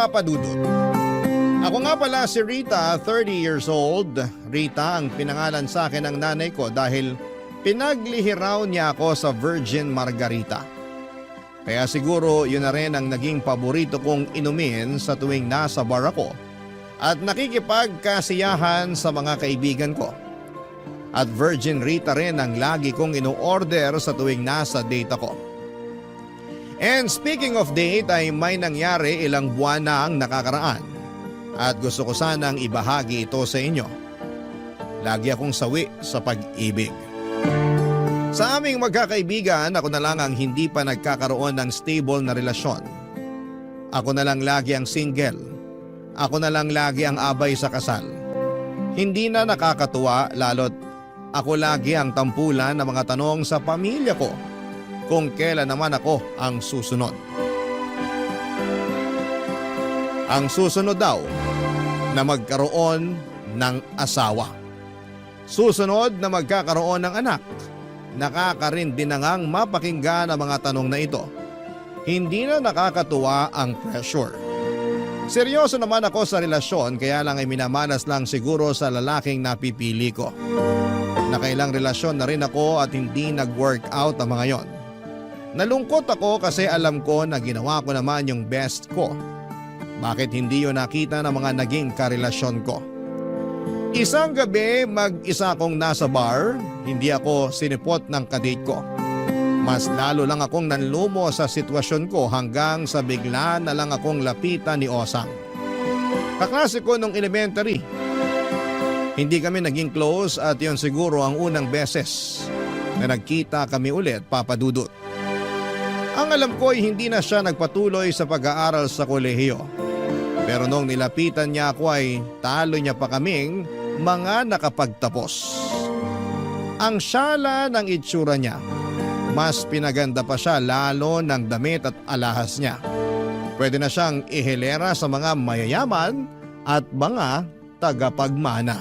Papa Dudut. Ako nga pala si Rita, 30 years old. Rita ang pinangalan sa akin ng nanay ko dahil pinaglihiraw niya ako sa Virgin Margarita. Kaya siguro yun na rin ang naging paborito kong inumin sa tuwing nasa bar ako at nakikipagkasiyahan sa mga kaibigan ko. At Virgin Rita rin ang lagi kong ino-order sa tuwing nasa date ako. And speaking of date ay may nangyari ilang buwan na ang nakakaraan at gusto ko sanang ibahagi ito sa inyo. Lagi akong sawi sa pag-ibig. Sa aming magkakaibigan, ako na lang ang hindi pa nagkakaroon ng stable na relasyon. Ako na lang lagi ang single. Ako na lang lagi ang abay sa kasal. Hindi na nakakatuwa lalo't ako lagi ang tampulan ng mga tanong sa pamilya ko kung kailan naman ako ang susunod. Ang susunod daw na magkaroon ng asawa. Susunod na magkakaroon ng anak. Nakakarindi na ngang mapakinggan ang mga tanong na ito. Hindi na nakakatuwa ang pressure. Seryoso naman ako sa relasyon kaya lang ay minamalas lang siguro sa lalaking napipili ko. Nakailang relasyon na rin ako at hindi nag-work out ang mga yon. Nalungkot ako kasi alam ko na ginawa ko naman yung best ko. Bakit hindi yun nakita ng mga naging karelasyon ko? Isang gabi mag-isa akong nasa bar, hindi ako sinipot ng kadate ko. Mas lalo lang akong nanlumo sa sitwasyon ko hanggang sa bigla na lang akong lapitan ni Osang. Kaklase ko nung elementary. Hindi kami naging close at yon siguro ang unang beses na nagkita kami ulit, Papa Dudut. Ang alam ko ay hindi na siya nagpatuloy sa pag-aaral sa kolehiyo. Pero nung nilapitan niya ako ay talo niya pa kaming mga nakapagtapos. Ang syala ng itsura niya, mas pinaganda pa siya lalo ng damit at alahas niya. Pwede na siyang ihilera sa mga mayayaman at mga tagapagmana.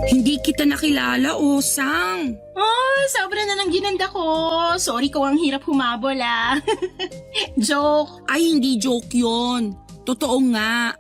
Hindi kita nakilala, Osang. Oh, sobra na ng ginanda ko. Sorry ko, ang hirap humabol Joke. Ay, hindi joke yon. Totoo nga.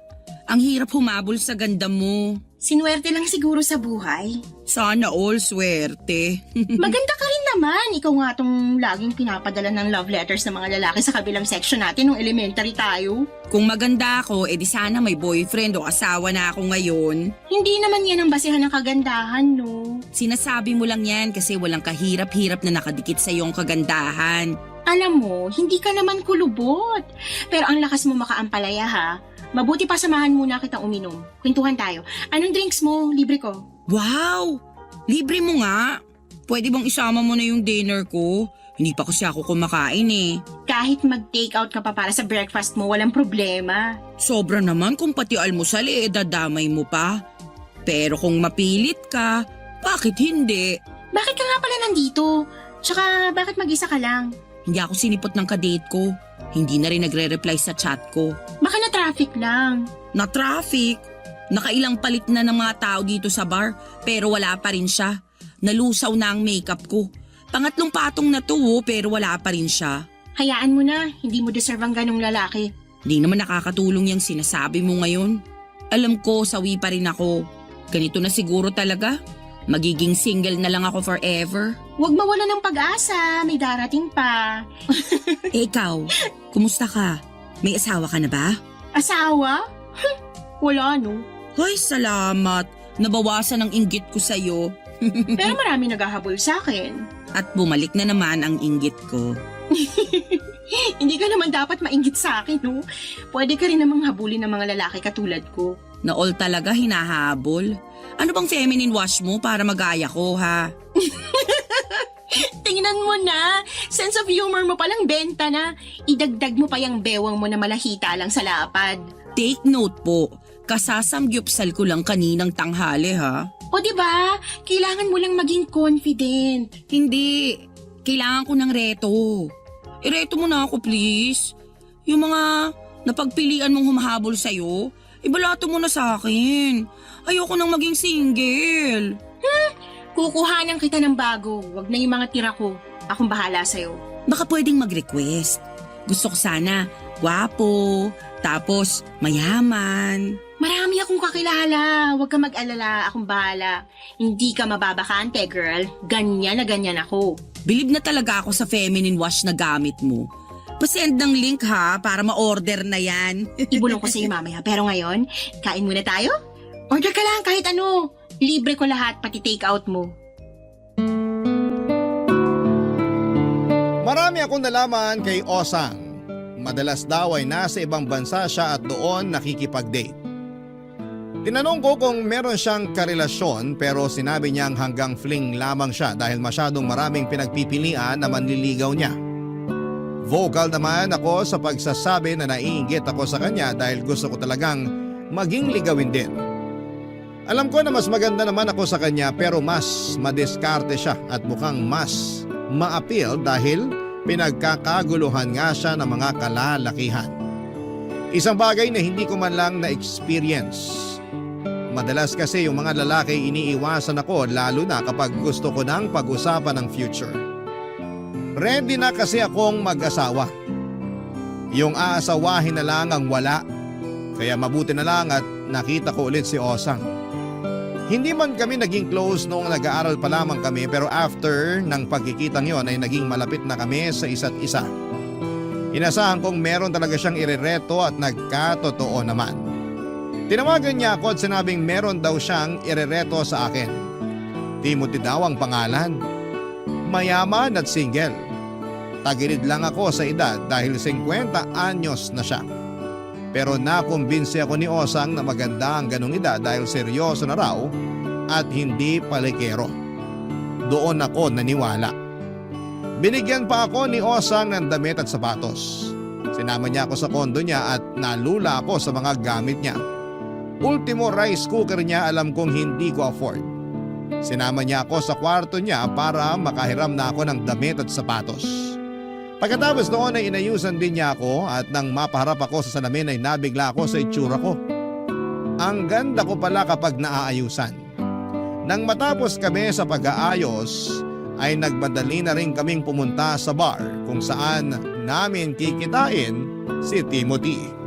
Ang hirap humabol sa ganda mo. Sinuwerte lang siguro sa buhay. Sana all swerte. Maganda ka rin naman. Ikaw nga tong laging pinapadala ng love letters ng mga lalaki sa kabilang section natin nung elementary tayo. Kung maganda ako, edi sana may boyfriend o asawa na ako ngayon. Hindi naman yan ang basihan ng kagandahan, no? Sinasabi mo lang yan kasi walang kahirap-hirap na nakadikit sa iyong kagandahan. Alam mo, hindi ka naman kulubot. Pero ang lakas mo makaampalaya ha. Mabuti pa samahan muna kitang uminom. Kwentuhan tayo. Anong drinks mo? Libre ko. Wow! Libre mo nga. Pwede bang isama mo na yung dinner ko? Hindi pa kasi ako kumakain eh. Kahit mag-take out ka pa para sa breakfast mo, walang problema. Sobra naman kung pati almusal dadamay mo pa. Pero kung mapilit ka, bakit hindi? Bakit ka nga pala nandito? Tsaka bakit mag-isa ka lang? Hindi ako sinipot ng kadate ko. Hindi na rin nagre-reply sa chat ko. Baka na-traffic lang. Na-traffic? Nakailang palit na ng mga tao dito sa bar pero wala pa rin siya. Nalusaw na ang makeup ko. Pangatlong patong na to pero wala pa rin siya. Hayaan mo na, hindi mo deserve ang ganong lalaki. Hindi naman nakakatulong yung sinasabi mo ngayon. Alam ko, sawi pa rin ako. Ganito na siguro talaga. Magiging single na lang ako forever. Huwag mawala ng pag-asa, may darating pa. Ikaw, kumusta ka? May asawa ka na ba? Asawa? Wala no. Ay, salamat. Nabawasan ang inggit ko sa'yo. Pero marami naghahabol sa akin. At bumalik na naman ang inggit ko. Hindi ka naman dapat mainggit sa akin, no? Pwede ka rin namang habulin ng mga lalaki katulad ko. Na all talaga hinahabol. Ano bang feminine wash mo para magaya ko, ha? Tingnan mo na, sense of humor mo palang benta na. Idagdag mo pa yung bewang mo na malahita lang sa lapad. Take note po, kasasamgyupsal ko lang kaninang tanghali, ha? O diba, kailangan mo lang maging confident. Hindi. Kailangan ko ng reto. Ireto mo na ako, please. Yung mga napagpilian mong humahabol sa'yo, ibalato mo na sa akin. Ayoko nang maging single. Kukuhanan kita ng bago. Wag na yung mga tira ko. Akong bahala sa'yo. Baka pwedeng mag-request. Gusto ko sana, gwapo, tapos mayaman. Marami akong kakilala. Huwag ka mag-alala. Akong bahala. Hindi ka mababakante, girl. Ganyan na ganyan ako. Bilib na talaga ako sa feminine wash na gamit mo. Pasend ng link ha, para ma-order na yan. Ibulong ko sa'yo mamaya. Pero ngayon, kain muna tayo? Order ka lang kahit ano. Libre ko lahat, pati take out mo. Marami akong nalaman kay Osang. Madalas daw ay nasa ibang bansa siya at doon nakikipag-date. Tinanong ko kung meron siyang karelasyon pero sinabi niyang hanggang fling lamang siya dahil masyadong maraming pinagpipilian na manliligaw niya. Vocal naman ako sa pagsasabi na naiinggit ako sa kanya dahil gusto ko talagang maging ligawin din. Alam ko na mas maganda naman ako sa kanya pero mas madiskarte siya at mukhang mas ma-appeal dahil pinagkakaguluhan nga siya ng mga kalalakihan. Isang bagay na hindi ko man lang na-experience. Madalas kasi yung mga lalaki iniiwasan ako lalo na kapag gusto ko ng pag-usapan ng future. Ready na kasi akong mag-asawa. Yung aasawahin na lang ang wala. Kaya mabuti na lang at nakita ko ulit si Osang. Hindi man kami naging close noong nag-aaral pa lamang kami pero after ng pagkikitang yon ay naging malapit na kami sa isa't isa. Inasahan kong meron talaga siyang irereto at nagkatotoo naman. Tinawagan niya ako at sinabing meron daw siyang irereto sa akin. Timothy daw ang pangalan. Mayaman at single. Tagilid lang ako sa edad dahil 50 anyos na siya. Pero nakumbinsi ako ni Osang na maganda ang ganong edad dahil seryoso na raw at hindi palikero. Doon ako naniwala. Binigyan pa ako ni Osang ng damit at sapatos. Sinama niya ako sa kondo niya at nalula ako sa mga gamit niya. Ultimo rice cooker niya alam kong hindi ko afford. Sinama niya ako sa kwarto niya para makahiram na ako ng damit at sapatos. Pagkatapos noon ay inayusan din niya ako at nang mapaharap ako sa salamin ay nabigla ako sa itsura ko. Ang ganda ko pala kapag naaayusan. Nang matapos kami sa pag-aayos ay nagmadali na rin kaming pumunta sa bar kung saan namin kikitain si Timothy.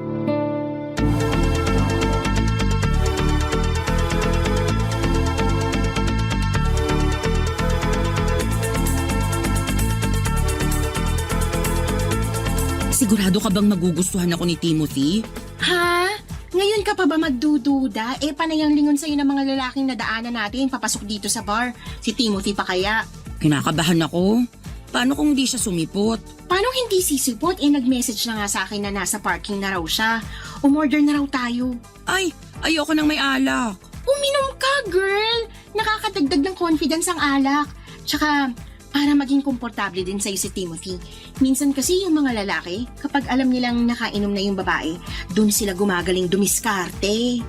Sigurado ka bang magugustuhan ako ni Timothy? Ha? Ngayon ka pa ba magdududa? Panay ang lingon sa'yo ng mga lalaking nadaanan natin papasok dito sa bar. Si Timothy pa kaya? Kinakabahan ako. Paano kung di siya sumipot? Paano hindi sisipot? Nag-message na nga sa akin na nasa parking na raw siya. Umorder na raw tayo. Ay, ayoko nang may alak. Uminom ka, girl! Nakakadagdag ng confidence ang alak. Tsaka, para maging komportable din sa'yo si Timothy. Minsan kasi yung mga lalaki, kapag alam nilang nakainom na yung babae, dun sila gumagaling dumiskarte.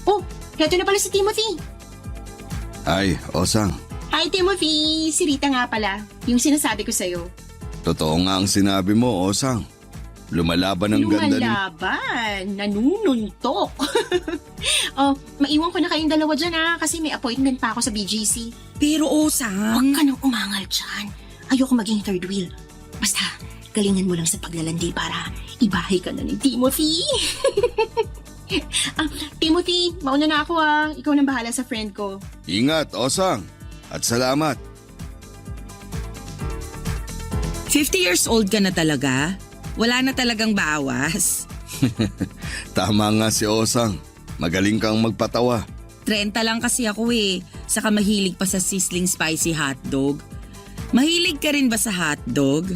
Oh, heto na pala si Timothy. Ay, Osang. Hi Timothy, si Rita nga pala. Yung sinasabi ko sa'yo. Totoo nga ang sinabi mo, Osang. Lumalaban ang ganda ni... Lumalaban, nanununtok. Oh, maiwan ko na kayong dalawa dyan kasi may appointment pa ako sa BGC. Pero Huwag Osang, ka nang umangal dyan. Ayoko maging third wheel. Basta, galingan mo lang sa paglalandi para ibahay ka na ni Timothy. Timothy, mauna na ako Ikaw nang bahala sa friend ko. Ingat, Osang. At salamat. 50 years old ka na talaga? Wala na talagang bawas. Tama nga si Osang. Magaling kang magpatawa. 30 lang kasi ako Saka mahilig pa sa sizzling spicy hotdog. Mahilig ka rin ba sa hotdog?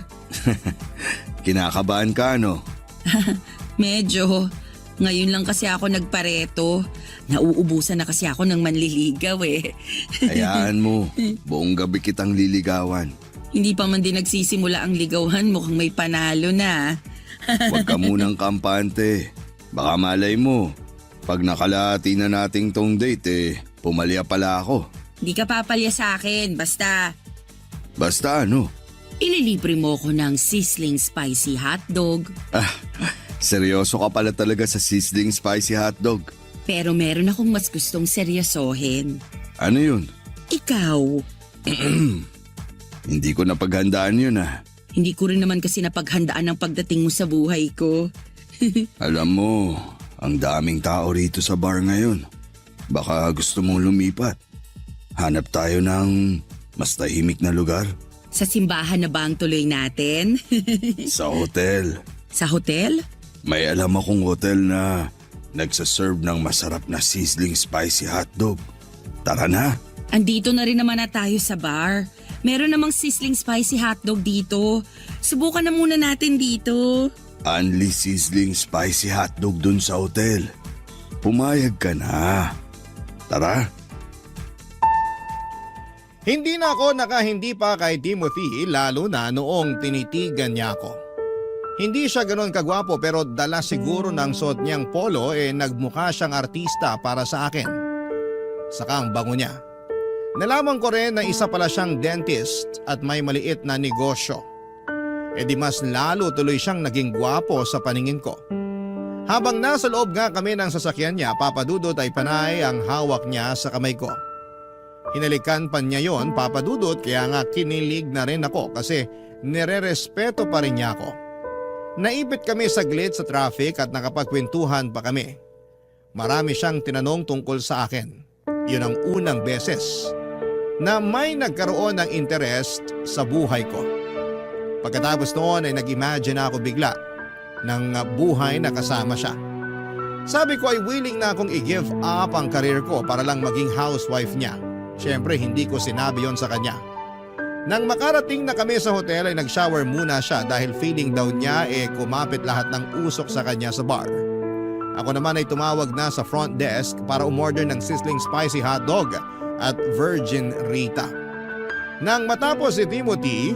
Kinakabahan ka, no? Medyo. Ngayon lang kasi ako nagpareto. Nauubusan na kasi ako ng manliligaw Hayaan mo. Buong gabi kitang liligawan. Hindi pa man din nagsisimula ang ligawan, mukhang may panalo na. Huwag ka munang kampante. Baka malay mo. Pag nakalahati na nating tong date pumalya pala ako. Di ka papalya sa akin, basta Basta ano? ililibre mo ko ng sizzling spicy hotdog. Seryoso ka pala talaga sa sizzling spicy hotdog. Pero meron akong mas gustong seryosohin. Ano yun? Ikaw, Hindi ko napaghandaan yun ah. hindi ko rin naman kasi napaghandaan ang pagdating mo sa buhay ko. Alam mo, ang daming tao rito sa bar ngayon. Baka gusto mong lumipat. Hanap tayo ng mas tahimik na lugar. Sa simbahan na ba ang tuloy natin? Sa hotel. Sa hotel? May alam akong hotel na nagsaserve ng masarap na sizzling spicy hotdog. Tara na. Andito na rin naman na tayo sa bar. Meron namang sizzling spicy hotdog dito. Subukan na muna natin dito. Only sizzling spicy hotdog dun sa hotel. Pumayag ka na. Tara. Hindi na ako nakahindi pa kay Timothy lalo na noong tinitigan niya ako. Hindi siya ganoon kagwapo pero dala siguro ng suot niyang polo nagmukha siyang artista para sa akin. Saka ang bango niya. Nalaman ko rin na isa pala siyang dentist at may maliit na negosyo. Di mas lalo tuloy siyang naging gwapo sa paningin ko. Habang nasa loob nga kami ng sasakyan niya, Papadudot ay panay ang hawak niya sa kamay ko. Hinalikan pa niya yon, Papadudot, kaya nga kinilig na rin ako kasi nire-respeto pa rin niya ako. Naipit kami saglit sa traffic at nakapagkwentuhan pa kami. Marami siyang tinanong tungkol sa akin. Yun ang unang beses na may nagkaroon ng interest sa buhay ko. Pagkatapos noon ay nag-imagine ako bigla ng buhay na kasama siya. Sabi ko ay willing na akong i-give up ang karir ko para lang maging housewife niya. Siyempre hindi ko sinabi yon sa kanya. Nang makarating na kami sa hotel ay nag-shower muna siya dahil feeling daw niya kumapit lahat ng usok sa kanya sa bar. Ako naman ay tumawag na sa front desk para umorder ng sizzling spicy hotdog at Virgin Rita. Nang matapos si Timothy,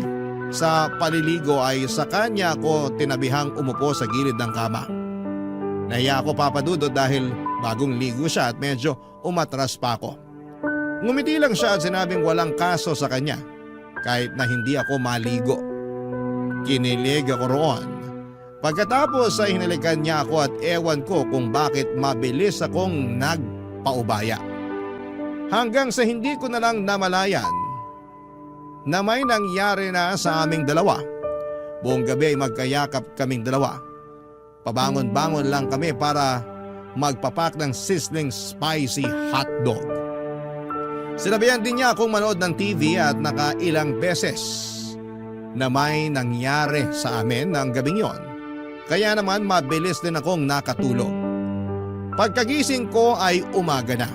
sa paliligo ay sa kanya ako tinabihang umupo sa gilid ng kama. Nahiya ako, Papadudot, dahil bagong ligo siya at medyo umatras pa ako. Ngumiti lang siya at sinabing walang kaso sa kanya kahit na hindi ako maligo. Kinilig ako roon. Pagkatapos ay hinalikan niya ako at ewan ko kung bakit mabilis akong nagpaubaya. Hanggang sa hindi ko na lang namalayan na may nangyari na sa aming dalawa. Buong gabi ay magkayakap kaming dalawa. Pabangon-bangon lang kami para magpapak ng sizzling spicy hotdog. Sinabihan din niya akong manood ng TV at nakailang beses na may nangyari sa amin ng gabing yon. Kaya naman mabilis din akong nakatulog. Pagkagising ko ay umaga na.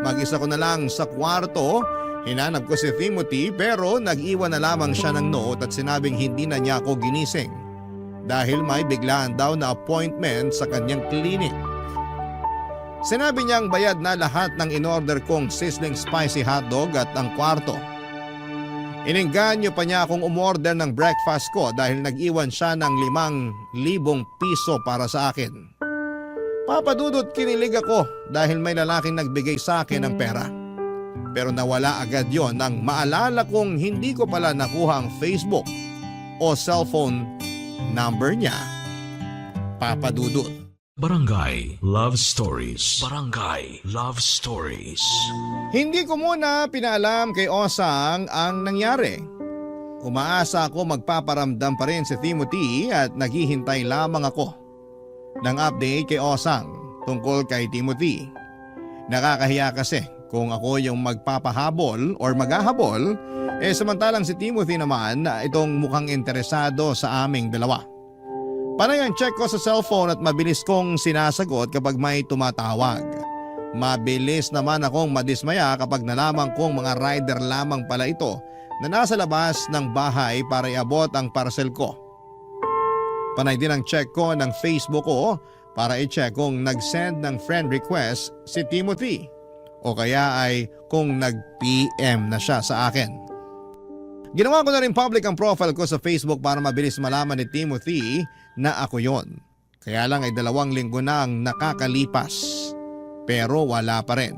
Mag-isa ko na lang sa kwarto, hinanap ko si Timothy pero nag-iwan na lamang siya ng note at sinabing hindi na niya ako ginising dahil may biglaan daw na appointment sa kanyang clinic. Sinabi niyang bayad na lahat ng in-order kong sizzling spicy hotdog at ang kwarto. Inengganyo pa niya akong umorder ng breakfast ko dahil nag-iwan siya ng 5,000 piso para sa akin. Papadudot, kinilig ako dahil may lalaking nagbigay sa akin ng pera. Pero nawala agad yon nang maalala kong hindi ko pala nakuha ang Facebook o cellphone number niya. Papadudot. Barangay Love Stories. Barangay Love Stories. Hindi ko muna pinaalam kay Osang ang nangyari. Umaasa ako magpaparamdam pa rin si Timothy at naghihintay lamang ako ng update kay Osang tungkol kay Timothy. Nakakahiya kasi kung ako yung magpapahabol or maghahabol, samantalang si Timothy naman itong mukhang interesado sa aming dalawa. Panay ang check ko sa cellphone at mabilis kong sinasagot kapag may tumatawag. Mabilis naman akong madismaya kapag nalaman kong mga rider lamang pala ito na nasa labas ng bahay para iabot ang parcel ko. Panay din ang check ko ng Facebook ko para i-check kung nag-send ng friend request si Timothy o kaya ay kung nag-PM na siya sa akin. Ginawa ko na rin public ang profile ko sa Facebook para mabilis malaman ni Timothy na ako yon. Kaya lang ay 2 linggo na ang nakakalipas pero wala pa rin.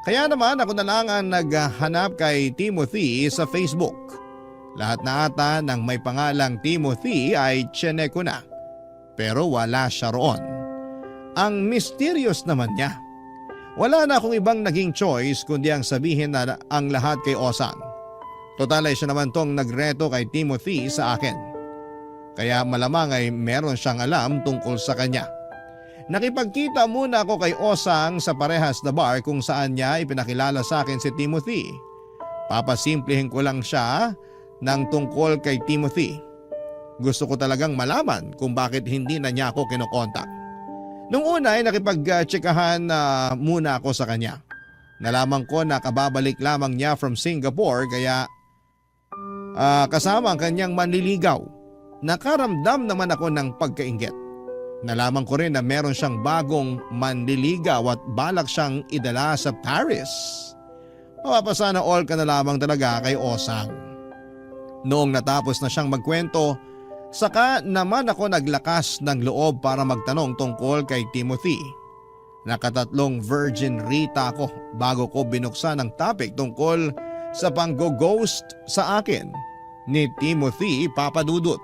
Kaya naman ako na lang ang naghanap kay Timothy sa Facebook. Lahat na ata ng may pangalang Timothy ay tsine ko na. Pero wala siya roon. Ang mysterious naman niya. Wala na akong ibang naging choice kundi ang sabihin na ang lahat kay Osang. Total ay siya naman tong nagreto kay Timothy sa akin. Kaya malamang ay meron siyang alam tungkol sa kanya. Nakipagkita muna ako kay Osang sa parehas na bar kung saan niya ipinakilala sa akin si Timothy. Papasimplihin ko lang siya ng tungkol kay Timothy. Gusto ko talagang malaman kung bakit hindi na niya ako kinokontak. Nung una ay nakipag-tsikahan muna ako sa kanya. Nalaman ko na kababalik lamang niya from Singapore kaya kasama ang kanyang manliligaw. Nakaramdam naman ako ng pagkainggit. Nalaman ko rin na meron siyang bagong manliligaw at balak siyang idala sa Paris. Mapapasana all ka na lamang talaga kay Osang. Noong natapos na siyang magkwento, saka naman ako naglakas ng loob para magtanong tungkol kay Timothy. Nakatatlong virgin Rita ako bago ko binuksan ang topic tungkol sa pang-ghost sa akin ni Timothy Papadudut.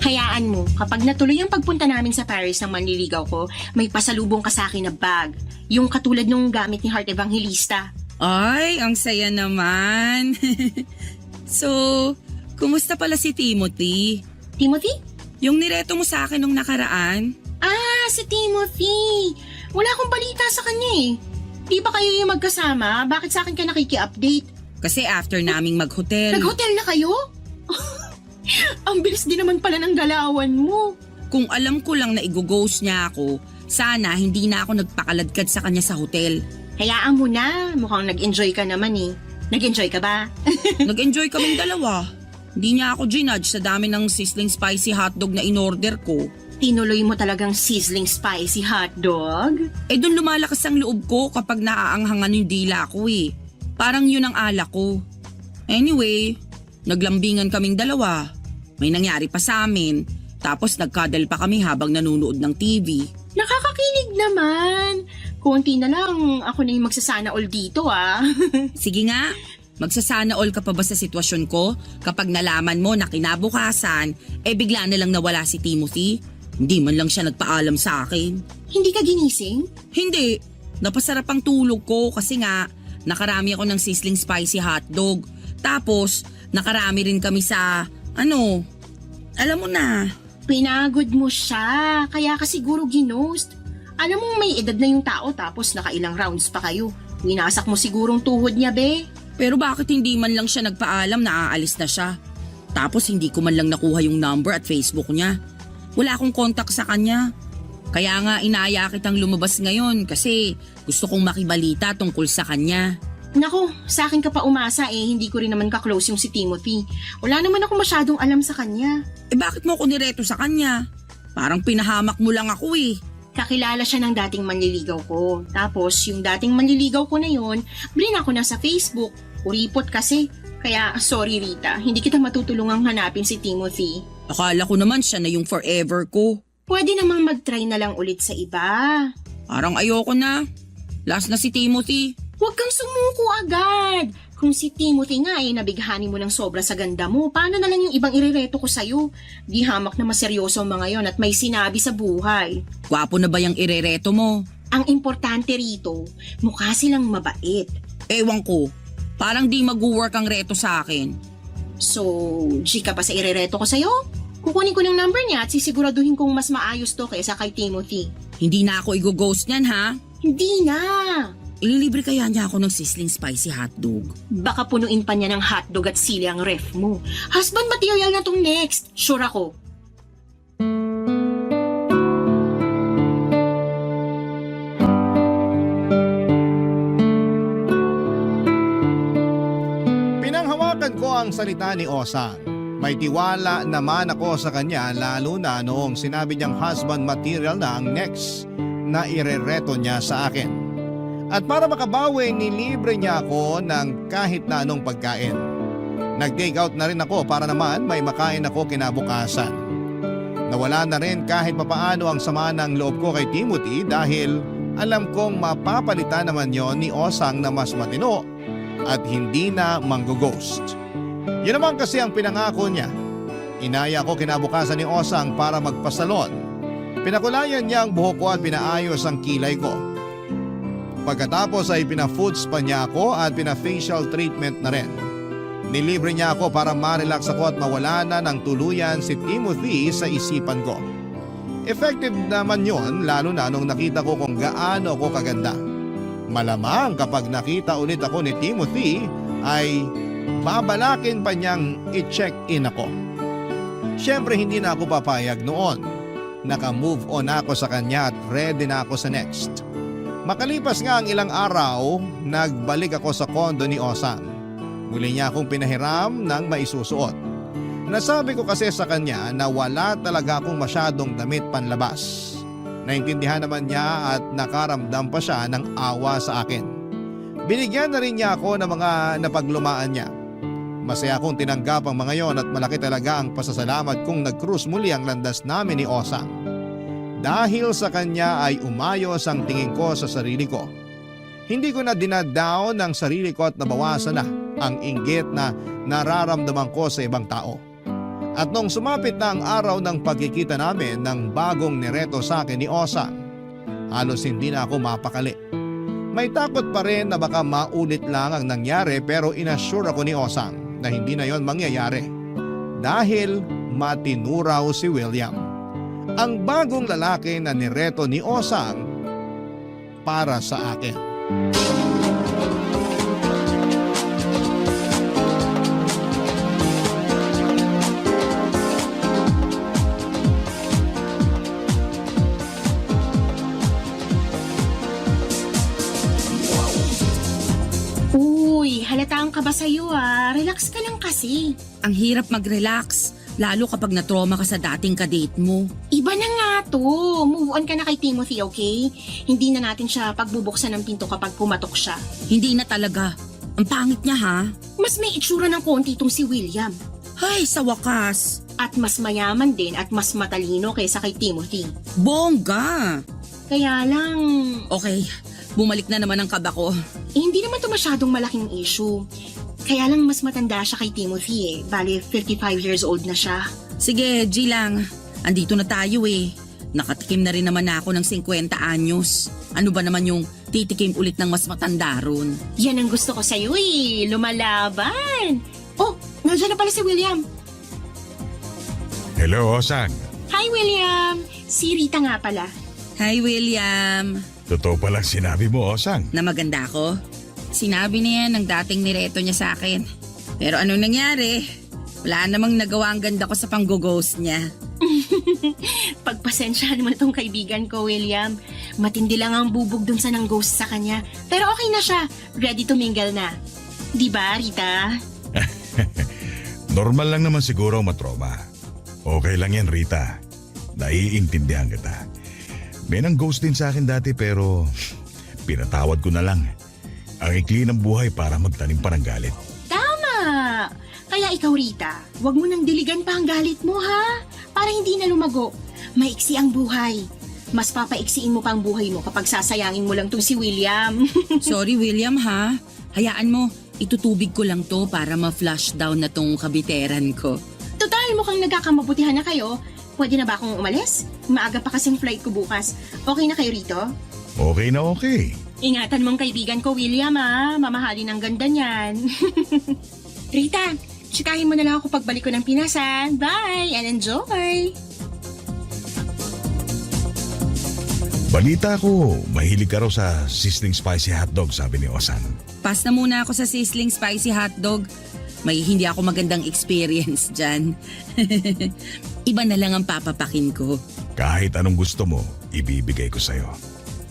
Hayaan mo, kapag natuloy ang pagpunta namin sa Paris ng manliligaw ko, may pasalubong ka sa akin na bag. Yung katulad nung gamit ni Heart Evangelista. Ay, ang saya naman. So, kumusta pala si Timothy? Timothy? Yung nireto mo sa akin nung nakaraan? Ah, si Timothy. Wala akong balita sa kanya eh. Di ba kayo yung magkasama? Bakit sa akin ka nakiki-update? Kasi after naming mag-hotel. Nag-hotel na kayo? Ang bilis din naman pala ng galawan mo. Kung alam ko lang na i-ghost niya ako, sana hindi na ako nagpakaladkad sa kanya sa hotel. Hayaan mo na, mukhang nag-enjoy ka naman eh. Nag-enjoy ka ba? Nag-enjoy kaming dalawa. Hindi niya ako ginudge sa dami ng sizzling spicy hotdog na in-order ko. Tinuloy mo talagang sizzling spicy hotdog? Eh doon lumalakas ang loob ko kapag naaanghangan yung dila ko eh. Parang yun ang alak ko. Anyway, naglambingan kaming dalawa. May nangyari pa sa amin. Tapos nagkadal pa kami habang nanonood ng TV. Nakakakilig naman. Konti na lang ako na yung magsasana all dito ah. Sige nga, magsasana all ka pa ba sa sitwasyon ko kapag nalaman mo na kinabukasan, bigla na lang nawala si Timothy? Hindi man lang siya nagpaalam sa akin. Hindi ka ginising? Hindi, napasarap ang tulog ko kasi nga nakarami ako ng sizzling spicy hotdog. Tapos nakarami rin kami sa, alam mo na. Pinagod mo siya, kaya ka siguro ginost. Alam mo may edad na yung tao tapos nakailang rounds pa kayo. Winasak mo sigurong tuhod niya, be. Pero bakit hindi man lang siya nagpaalam na aalis na siya? Tapos hindi ko man lang nakuha yung number at Facebook niya. Wala akong contact sa kanya. Kaya nga inaya kitang lumabas ngayon kasi gusto kong makibalita tungkol sa kanya. Nako, sa akin ka pa umasa hindi ko rin naman ka-close yung si Timothy. Wala naman ako masyadong alam sa kanya. Bakit mo ako nireto sa kanya? Parang pinahamak mo lang ako eh. Kakilala siya ng dating manliligaw ko. Tapos yung dating manliligaw ko na yon, brin ako na sa Facebook. Uripot kasi. Kaya sorry Rita, hindi kita matutulungang hanapin si Timothy. Akala ko naman siya na yung forever ko. Pwede namang mag-try na lang ulit sa iba. Parang ayoko na. Last na si Timothy. Huwag kang sumuko agad. Kung si Timothy nga nabighani mo ng sobra sa ganda mo, paano na lang yung ibang irereto ko sa'yo? Di hamak na maseryoso ang mga yon at may sinabi sa buhay. Gwapo na ba yung irereto mo? Ang importante rito, mukha silang mabait. Ewan ko. Parang di mag-work ang reto sa akin. So, G ka pa sa irereto ko sa'yo? Kukunin ko ng number niya at sisiguraduhin kong mas maayos to kaysa kay Timothy. Hindi na ako i-ghost niyan ha? Hindi na. Ililibre kaya niya ako ng sizzling spicy hotdog. Baka punuin pa niya ng hotdog at sili ang ref mo. Husband material na tong next. Sure ako. Pinanghawakan ko ang salita ni Osang. May tiwala naman ako sa kanya lalo na noong sinabi niyang husband material na ang next na irereto niya sa akin. At para makabawi, nilibre niya ako ng kahit na anong pagkain. Nag-take out na rin ako para naman may makain ako kinabukasan. Nawala na rin kahit papaano ang sama ng loob ko kay Timothy dahil alam kong mapapalitan naman yon ni Osang na mas matino at hindi na manggo-ghost. Yun naman kasi ang pinangako niya. Inaya ko kinabukasan ni Osang para magpasalon. Pinakulayan niya ang buhok ko at pinaayos ang kilay ko. Pagkatapos ay pina-foods pa niya ako at pina-facial treatment na rin. Nilibre niya ako para ma-relax ako at mawala na ng tuluyan si Timothy sa isipan ko. Effective naman yon lalo na nung nakita ko kung gaano ako kaganda. Malamang kapag nakita ulit ako ni Timothy ay babalakin pa niyang i-check-in ako. Siyempre hindi na ako papayag noon. Naka-move on ako sa kanya at ready na ako sa next. Makalipas nga ang ilang araw, nagbalik ako sa kondo ni Osang. Muli niya akong pinahiram ng maisusuot. Nasabi ko kasi sa kanya na wala talaga akong masyadong damit panlabas. Naintindihan naman niya at nakaramdam pa siya ng awa sa akin. Binigyan na rin niya ako ng mga napaglumaan niya. Masaya akong tinanggap ang mga yon at malaki talaga ang pasasalamat kong nag-cruise muli ang landas namin ni Osang. Dahil sa kanya ay umayos ang tingin ko sa sarili ko. Hindi ko na dinadown ang sarili ko at nabawasan na ang inggit na nararamdaman ko sa ibang tao. At nung sumapit na ang araw ng pagkikita namin ng bagong nireto sa akin ni Osang, halos hindi na ako mapakali. May takot pa rin na baka maulit lang ang nangyari pero inassure ako ni Osang na hindi na yon mangyayari. Dahil matinuraw si William. Ang bagong lalaki na nireto ni Osang para sa akin. Uy, halata ang kaba sa'yo ah. Relax ka lang kasi. Ang hirap mag-relax, lalo kapag na-trauma ka sa dating kadate mo. Iba na nga to. Move on ka na kay Timothy, okay? Hindi na natin siya pagbubuksan ng pinto kapag pumatok siya. Hindi na talaga. Ang pangit niya ha. Mas may itsura ng konti itong si William. Ay, sa wakas. At mas mayaman din at mas matalino kaysa kay Timothy. Bongga. Kaya lang, Okay, bumalik na naman ang kaba ko. hindi naman to masyadong malaking issue. Kaya lang mas matanda siya kay Timothy eh. Bali, 55 years old na siya. Sige, G lang. Andito na tayo eh. Nakatikim na rin naman ako ng 50 anyos. Ano ba naman yung titikim ulit ng mas matanda ron? Yan ang gusto ko sa'yo eh. Lumalaban. Oh, nandiyan na pala si William. Hello, Osang. Hi, William. Si Rita nga pala. Hi, William. Totoo palang sinabi mo, Osang. Na maganda ako? Sinabi niya ng dating nireto niya sa akin. Pero anong nangyari? Wala namang nagawa ang ganda ko sa pang-ghost niya. Pagpasensyahan mo na tong kaibigan ko, William. Matindi lang ang bubog dun sa nang ghost sa kanya. Pero okay na siya. Ready to mingle na. Di ba, Rita? Normal lang naman siguro ang matroma. Okay lang yan, Rita. Naiintindihan kita. May nang ghost din sa akin dati pero pinatawad ko na lang. Ang ikli ng buhay para magtanim pa ng galit. Tama! Kaya ikaw, Rita, wag mo nang diligan pa ang galit mo, ha? Para hindi na lumago. Maiksi ang buhay. Mas papaiksiin mo pa ang buhay mo kapag sasayangin mo lang tong si William. Sorry, William ha. Hayaan mo, itutubig ko lang to para ma-flush down na tong kabiteran ko. Total, mukhang nagkakamabutihan na kayo. Pwede na ba akong umalis? Maaga pa kasing flight ko bukas. Okay na kayo rito? Okay na okay. Ingatan mong kaibigan ko, William, ha? Mamahalin ang ganda niyan. Rita, tsikahin mo na lang ako pagbalik ko ng Pinas, ha? Bye and enjoy! Balita ko, mahilig ka raw sa sizzling spicy hotdog, sabi ni Osang. Pass na muna ako sa sizzling spicy hotdog. May hindi ako magandang experience dyan. Iba na lang ang papapakin ko. Kahit anong gusto mo, ibibigay ko sa'yo.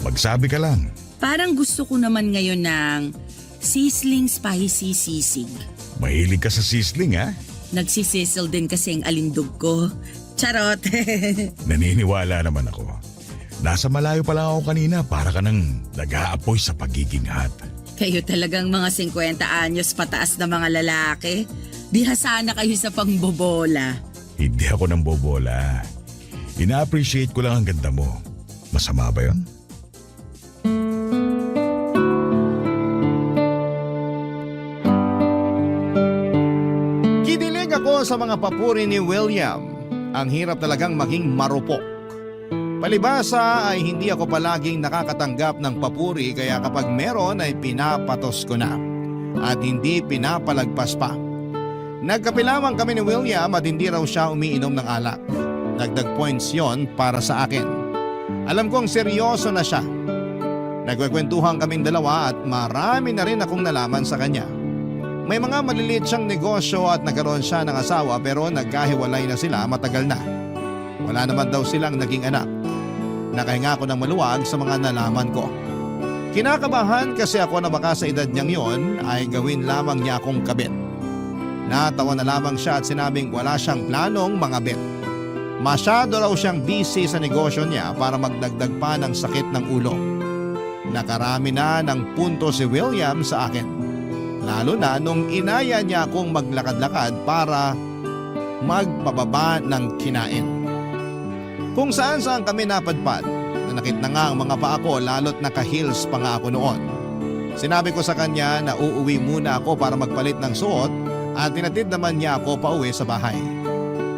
Magsabi ka lang. Parang gusto ko naman ngayon ng sizzling spicy sisig. Mahilig ka sa sizzling, ha? Nagsisizzle din kasi ang alindog ko. Charot! Naniniwala naman ako. Nasa malayo pa lang ako kanina para ka nang nag-aapoy sa pagiging hot. Kayo talagang mga 50 anyos pataas na mga lalaki. Bihasa na kayo sa pangbobola. Hindi ako nang bobola. Ina-appreciate ko lang ang ganda mo. Masama ba yun? Kinilig ako sa mga papuri ni William. Ang hirap talagang maging marupok. Palibasa ay hindi ako palaging nakakatanggap ng papuri kaya kapag meron ay pinapatos ko na at hindi pinapalagpas pa. Nagkape lamang kami ni William at hindi raw siya umiinom ng alak. Dagdag points yon para sa akin. Alam kong seryoso na siya. Nagkukwentuhan kaming dalawa at marami na rin akong nalaman sa kanya. May mga maliliit siyang negosyo at nagkaroon siya ng asawa pero nagkahiwalay na sila matagal na. Wala naman daw silang naging anak. Nakahinga ako ng maluwag sa mga nalaman ko. Kinakabahan kasi ako na baka sa edad niyang yon ay gawin lamang niya akong kabit. Natawa na lamang siya at sinabing wala siyang planong mangabit. Masyado raw siyang busy sa negosyo niya para magdagdag pa ng sakit ng ulo. Nakarami na ng punto si William sa akin. Lalo na nung inaya niya akong maglakad-lakad para magpababa ng kinain. Kung saan kami napadpad, nanakit na nga ang mga paa ko lalo't naka-heels pa nga ako noon. Sinabi ko sa kanya na uuwi muna ako para magpalit ng suot at tinatid naman niya ako pauwi sa bahay.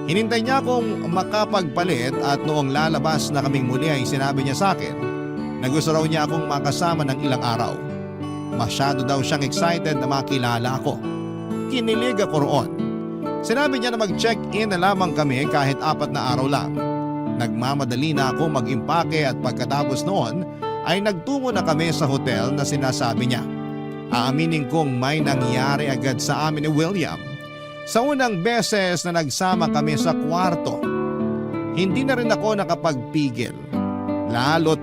Hinintay niya akong makapagpalit at noong lalabas na kaming muli ay sinabi niya sa akin na gusto raw niya akong makasama ng ilang araw. Masyado daw siyang excited na makilala ako. Kinilig ako roon. Sinabi niya na mag-check-in na lamang kami kahit 4 na araw lang. Nagmamadali na ako mag-impake at pagkatapos noon ay nagtungo na kami sa hotel na sinasabi niya. Aaminin kong may nangyari agad sa amin ni William. Sa unang beses na nagsama kami sa kwarto, hindi na rin ako nakapagpigil. Lalo't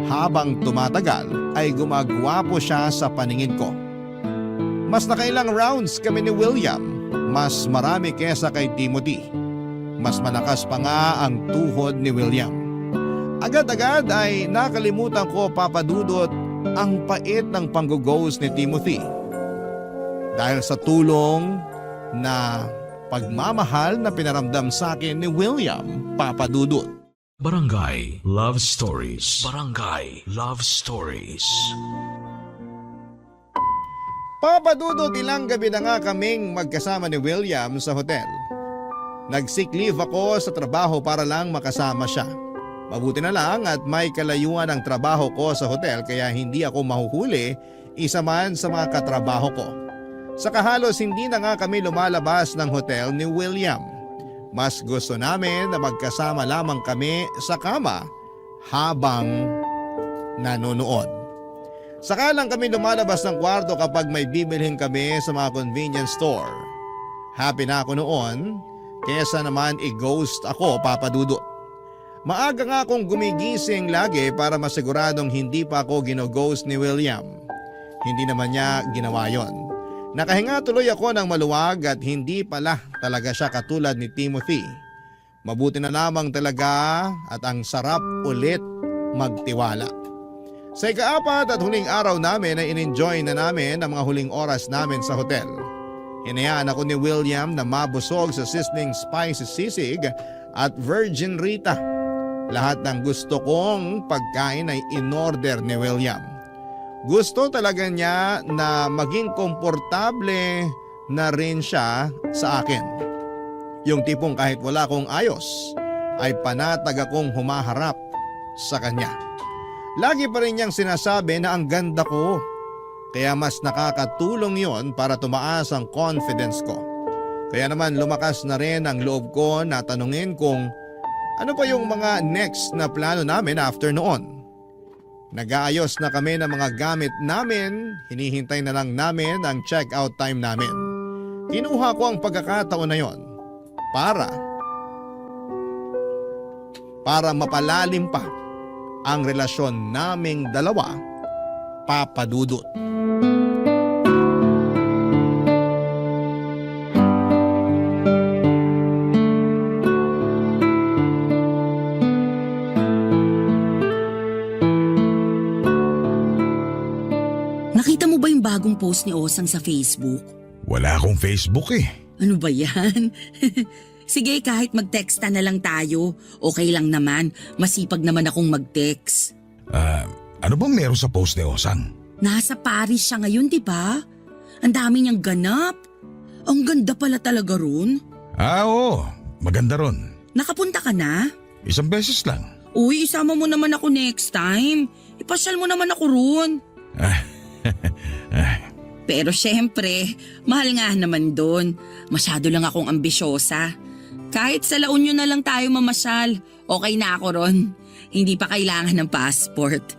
habang tumatagal ay gumagwapo siya sa paningin ko. Mas nakailang rounds kami ni William, mas marami kesa kay Timothy. Mas malakas pa nga ang tuhod ni William. Agad-agad ay nakalimutan ko papadudot ang pait ng panggughost ni Timothy. Dahil sa tulong na pagmamahal na pinaramdam sa akin ni William papadudot. Barangay Love Stories. Barangay Love Stories. Papadudot ilang gabi na nga kaming magkasama ni William sa hotel. Nag-sick leave ako sa trabaho para lang makasama siya. Mabuti na lang at may kalayuan ang trabaho ko sa hotel kaya hindi ako mahuhuli isa man sa mga katrabaho ko. Saka halos hindi na nga kami lumalabas ng hotel ni William. Mas gusto namin na magkasama lamang kami sa kama habang nanonood. Saka lang kami lumalabas ng kwarto kapag may bibilhin kami sa mga convenience store. Happy na ako noon, kesa naman i-ghost ako papadudot. Maaga nga akong gumigising lagi para masiguradong hindi pa ako gino-ghost ni William. Hindi naman niya ginawa yon. Nakahinga tuloy ako ng maluwag at hindi pala talaga siya katulad ni Timothy. Mabuti na lamang talaga at ang sarap ulit magtiwala. Sa ika-4 at huling araw namin ay in-enjoy na namin ang mga huling oras namin sa hotel. Hinayaan ako ni William na mabusog sa sizzling spicy sisig at virgin Rita. Lahat ng gusto kong pagkain ay in-order ni William. Gusto talaga niya na maging komportable na rin siya sa akin. Yung tipong kahit wala akong ayos, ay panatag akong humaharap sa kanya. Lagi pa rin niyang sinasabi na ang ganda ko. Kaya mas nakakatulong yon para tumaas ang confidence ko. Kaya naman lumakas na rin ang loob ko na tanungin kung ano pa yung mga next na plano namin after noon. Nag-aayos na kami ng mga gamit namin, hinihintay na lang namin ang check-out time namin. Kinuha ko ang pagkakataon na yon para mapalalim pa ang relasyon naming dalawa, papadudot. ba yung bagong post ni Osang sa Facebook? Wala akong Facebook eh. Ano ba yan? Sige, kahit mag-texta na lang tayo. Okay lang naman. Masipag naman akong mag-text. Ano bang meron sa post ni Osang? Nasa Paris siya ngayon, di ba? Ang dami niyang ganap. Ang ganda pala talaga ron. Oo. Maganda ron. Nakapunta ka na? Isang beses lang. Uy, isama mo naman ako next time. Ipasyal mo naman ako ron. Pero syempre, mahal nga naman doon. Masyado lang akong ambisyosa. Kahit sa La Union na lang tayo mamasyal, okay na ako ron. Hindi pa kailangan ng passport.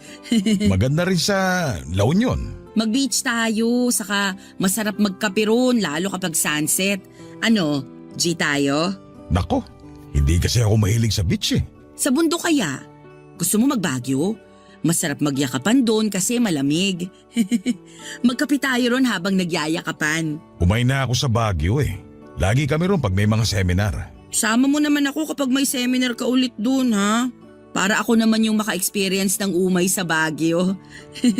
Maganda rin sa La Union. Mag-beach tayo, saka masarap magkape ron, lalo kapag sunset. Ano, G tayo? Nako, hindi kasi ako mahilig sa beach eh. Sa bundok kaya? Gusto mo mag-Baguio? Masarap magyakapan doon kasi malamig. Magkape tayo ron habang nagyayakapan. Umay na ako sa Baguio eh. Lagi kami ron pag may mga seminar. Sama mo naman ako kapag may seminar ka ulit doon, ha? Para ako naman yung maka-experience ng umay sa Baguio.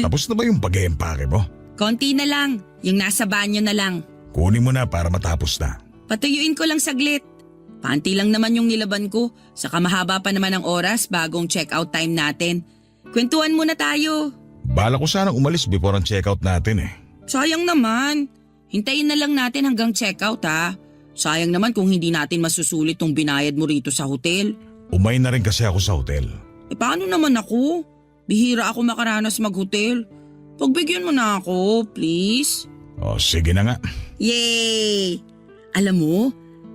Tapos na ba yung pag-eempake mo? Konti na lang, yung nasa banyo na lang. Kunin mo na para matapos na. Patuyuin ko lang saglit. Panty lang naman yung nilaban ko, saka mahaba pa naman ang oras bagong check-out time natin. Kwentuhan muna tayo. Bala ko sanang umalis before ang checkout natin eh. Sayang naman. Hintayin na lang natin hanggang check-out, ha? Sayang naman kung hindi natin masusulit tong binayad mo rito sa hotel. Umay na rin kasi ako sa hotel. Paano naman ako? Bihira ako makaranas mag-hotel. Pagbigyan mo na ako, please. O sige na nga. Yay! Alam mo,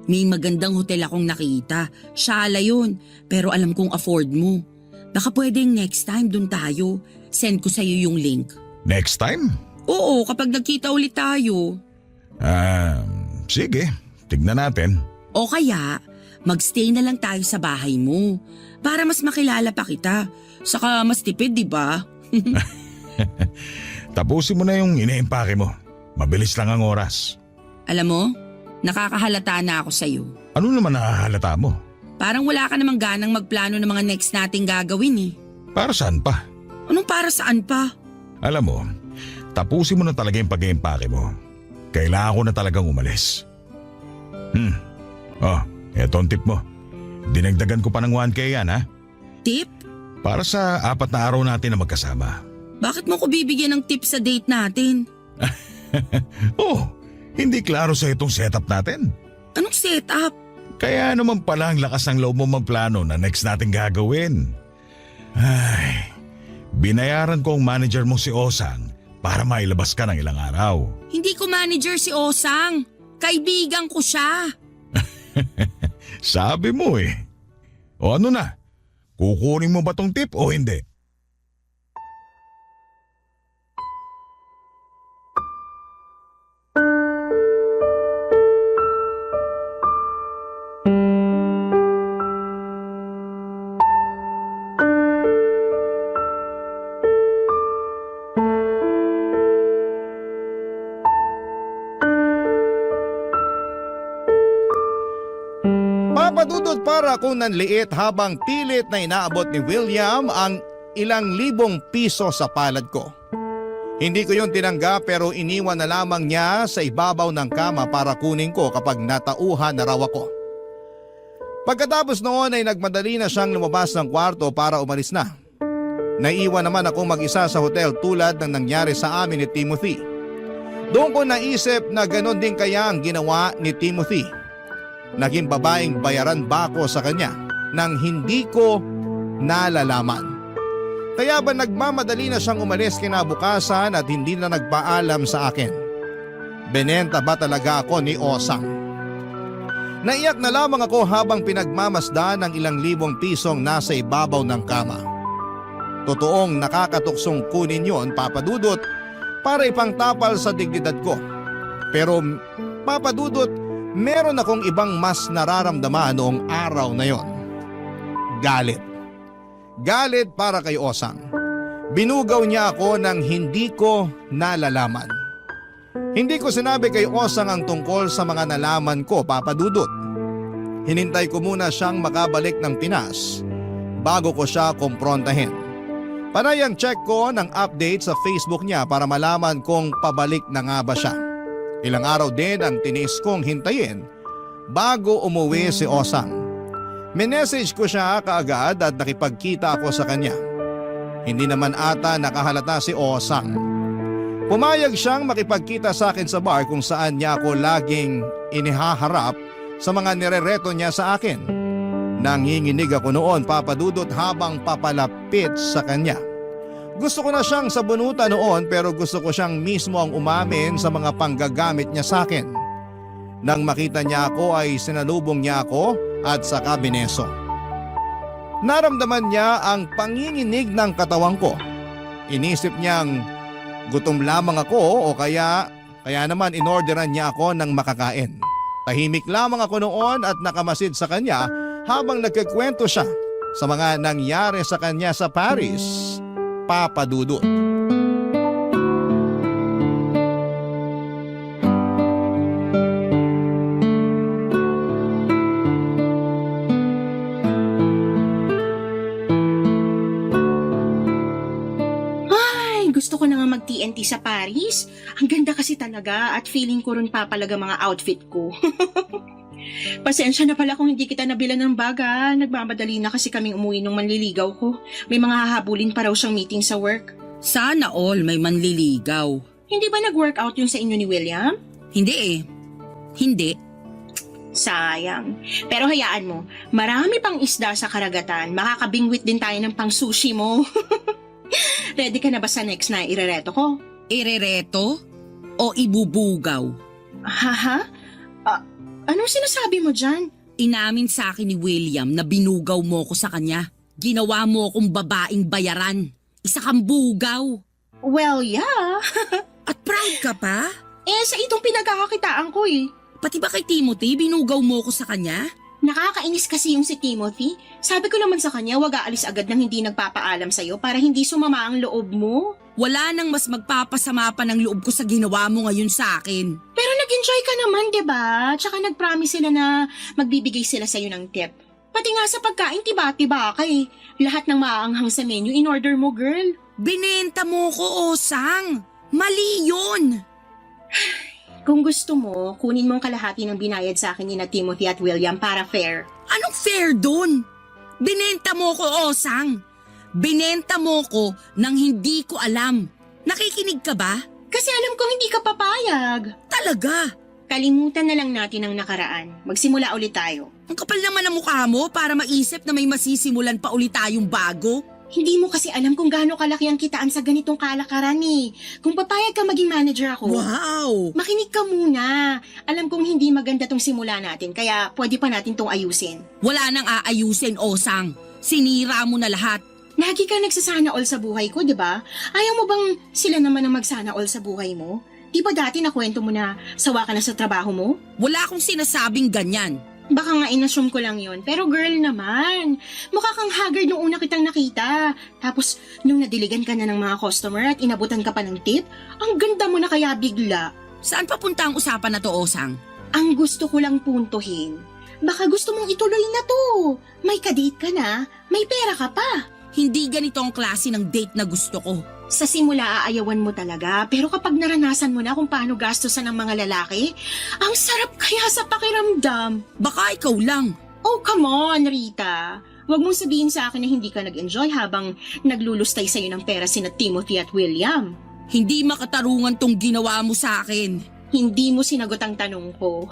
may magandang hotel akong nakita. Shala yun, pero alam kong afford mo. Baka pwedeng next time dun tayo. Send ko sa'yo yung link. Next time? Oo, kapag nagkita ulit tayo. Sige. Tignan natin. O kaya, magstay na lang tayo sa bahay mo. Para mas makilala pa kita. Saka mas tipid, di ba? Tapusin mo na yung ine-empake mo. Mabilis lang ang oras. Alam mo, nakakahalata na ako sa'yo. Ano naman nakahalata mo? Parang wala ka namang ganang magplano ng mga next nating gagawin eh. Para saan pa? Anong para saan pa? Alam mo, tapusin mo na talaga yung pag-eempake mo. Kailangan ko na talagang umalis. Eto ang tip mo. Dinagdagan ko pa ng 1K yan ha. Tip? Para sa 4 na araw natin na magkasama. Bakit mo ko bibigyan ng tip sa date natin? Hindi klaro sa itong setup natin. Anong setup? Kaya naman pala ang lakas ng loob mo magplano na next natin gagawin. Ay, binayaran ko ang manager mo si Osang para mailabas ka ng ilang araw. Hindi ko manager si Osang. Kaibigan ko siya. Sabi mo eh. O ano na? Kukunin mo ba tong tip o hindi? Papadudod para akong nanliit habang pilit na inaabot ni William ang ilang libong piso sa palad ko. Hindi ko yun tinanggap pero iniwan na lamang niya sa ibabaw ng kama para kunin ko kapag natauhan na raw ako. Pagkatapos noon ay nagmadali na siyang lumabas ng kwarto para umalis na. Naiwan naman ako mag-isa sa hotel tulad ng nangyari sa amin ni Timothy. Doon ko naisip na ganon din kaya ang ginawa ni Timothy. Naging babaeng bayaran ba ako sa kanya nang hindi ko nalalaman. Kaya ba nagmamadali na siyang umalis kinabukasan at hindi na nagpaalam sa akin? Benenta ba talaga ako ni Osang? Naiyak na lamang ako habang pinagmamasdan ng ilang libong pisong nasa ibabaw ng kama. Totoong nakakatuksong kunin yon, Papadudot, para ipangtapal sa dignidad ko. Pero Papadudot, meron akong ibang mas nararamdaman noong araw na yon. Galit. Galit para kay Osang. Binugaw niya ako nang hindi ko nalalaman. Hindi ko sinabi kay Osang ang tungkol sa mga nalaman ko, Papadudot. Hinintay ko muna siyang makabalik ng Pinas bago ko siya kumprontahin. Panay ang check ko ng update sa Facebook niya para malaman kung pabalik na nga ba siya. Ilang araw din ang tinis kong hintayin bago umuwi si Osang. Minessage ko siya kaagad at nakipagkita ako sa kanya. Hindi naman ata nakahalata si Osang. Pumayag siyang makipagkita sa akin sa bar kung saan niya ako laging inihaharap sa mga nirereto niya sa akin. Nanginginig ako noon, Papa Dudut, habang papalapit sa kanya. Gusto ko na siyang sabunutan noon pero gusto ko siyang mismo ang umamin sa mga panggagamit niya sa akin. Nang makita niya ako ay sinalubong niya ako at saka bineso. Naramdaman niya ang panginginig ng katawan ko. Inisip niyang gutom lamang ako o kaya naman inorderan niya ako ng makakain. Tahimik lamang ako noon at nakamasid sa kanya habang nagkikwento siya sa mga nangyari sa kanya sa Paris, Papa Dudut. Ay, gusto ko na nga mag-TNT sa Paris. Ang ganda kasi talaga at feeling ko rin papalaga mga outfit ko. Pasensya na pala kung hindi kita nabilan ng baga. Nagmamadali na kasi kaming umuwi nung manliligaw ko. May mga hahabulin pa raw siyang meeting sa work. Sana all may manliligaw. Hindi ba nag-workout yung sa inyo ni William? Hindi eh. Hindi. Sayang. Pero hayaan mo, marami pang isda sa karagatan. Makakabingwit din tayo ng pang sushi mo. Ready ka na ba sa next na irereto ko? Irereto o ibubugaw? Haha? Anong sinasabi mo dyan? Inamin sa akin ni William na binugaw mo ko sa kanya. Ginawa mo akong babaeng bayaran. Isa kang bugaw. Well, yeah. At proud ka pa? Sa itong pinagkakakitaan ko eh. Pati ba kay Timothy binugaw mo ko sa kanya? Nakakainis kasi yung si Timothy. Sabi ko naman sa kanya, wag aalis agad nang hindi nagpapaalam sa'yo para hindi sumama ang loob mo. Wala nang mas magpapasama pa ng loob ko sa ginawa mo ngayon sa akin. Pero nag-enjoy ka naman, diba? Tsaka nag-promise sila na magbibigay sila sa'yo ng tip. Pati nga sa pagkain, tiba-tiba ka eh. Lahat ng maaanghang sa menu, in-order mo, girl. Binenta mo ko, Osang. Mali yun. Kung gusto mo, kunin mo ang kalahati ng binayad sa akin ni na Timothy at William para fair. Anong fair dun? Binenta mo ko, Osang. Binenta mo ko nang hindi ko alam. Nakikinig ka ba? Kasi alam kong hindi ka papayag. Talaga? Kalimutan na lang natin ang nakaraan. Magsimula ulit tayo. Ang kapal naman ng mukha mo para maisip na may masisimulan pa ulit tayong bago. Hindi mo kasi alam kung gaano kalaki ang kitaan sa ganitong kalakaran eh. Kung papayag ka maging manager ako. Wow! Makinig ka muna. Alam kong hindi maganda tong simula natin, kaya pwede pa natin tong ayusin. Wala nang aayusin, Osang. Sinira mo na lahat. Lagi ka nagsasana all sa buhay ko, di ba? Ayaw mo bang sila naman ang magsana all sa buhay mo? Di ba dati nakwento mo na sawa ka na sa trabaho mo? Wala akong sinasabing ganyan. Baka nga inassume ko lang yon, pero girl naman, mukha kang haggard nung una kitang nakita. Tapos nung nadiligan ka na ng mga customer at inabutan ka pa ng tip, ang ganda mo na kaya bigla. Saan papunta ang usapan na to, Osang? Ang gusto ko lang puntuhin, baka gusto mong ituloy na to. May kadate ka na, may pera ka pa. Hindi ganito ang klase ng date na gusto ko. Sa simula aayawan mo talaga, pero kapag naranasan mo na kung paano gastusan ng mga lalaki, ang sarap kaya sa pakiramdam. Baka ikaw lang. Oh, come on, Rita. Huwag mong sabihin sa akin na hindi ka nag-enjoy habang naglulustay sa'yo ng pera sina Timothy at William. Hindi makatarungan tong ginawa mo sa akin. Hindi mo sinagot ang tanong ko.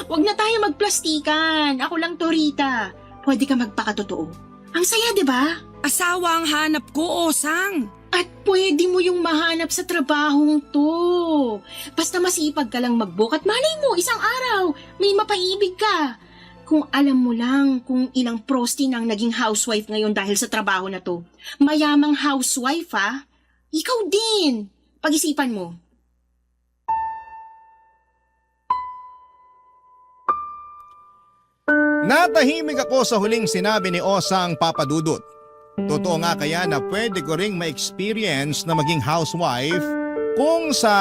Huwag na tayo magplastikan. Ako lang to, Rita. Pwede ka magpakatotoo. Ang saya, di ba? Asawa ang hanap ko, Osang. At pwede mo yung mahanap sa trabahong to. Basta masipag ka lang mag-book at malay mo, isang araw, may mapaibig ka. Kung alam mo lang kung ilang prosti nang naging housewife ngayon dahil sa trabaho na to. Mayamang housewife, ha? Ikaw din. Pag-isipan mo. Natahimik ako sa huling sinabi ni Osang, Papa Dudut. Totoo nga kaya na pwede ko ring ma-experience na maging housewife kung sa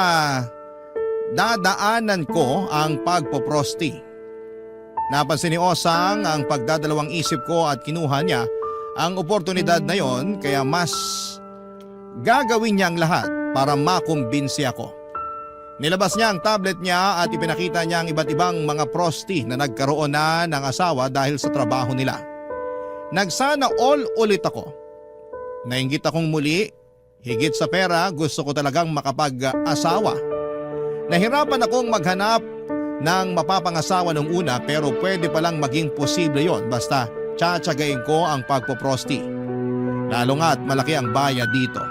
dadaanan ko ang pagpoprosti. Napansin ni Osang ang pagdadalawang isip ko at kinuha niya ang oportunidad na yon kaya mas gagawin niya ang lahat para makumbinsi ako. Nilabas niya ang tablet niya at ipinakita niya ang iba't ibang mga prosti na nagkaroon na ng asawa dahil sa trabaho nila. Nagsana all ulit ako. Nainggit akong muli, higit sa pera gusto ko talagang makapag-asawa. Nahirapan akong maghanap ng mapapangasawa nung una pero pwede palang maging posible yon basta tsatsagain ko ang pagpoprosti. Lalo nga't malaki ang bayad dito.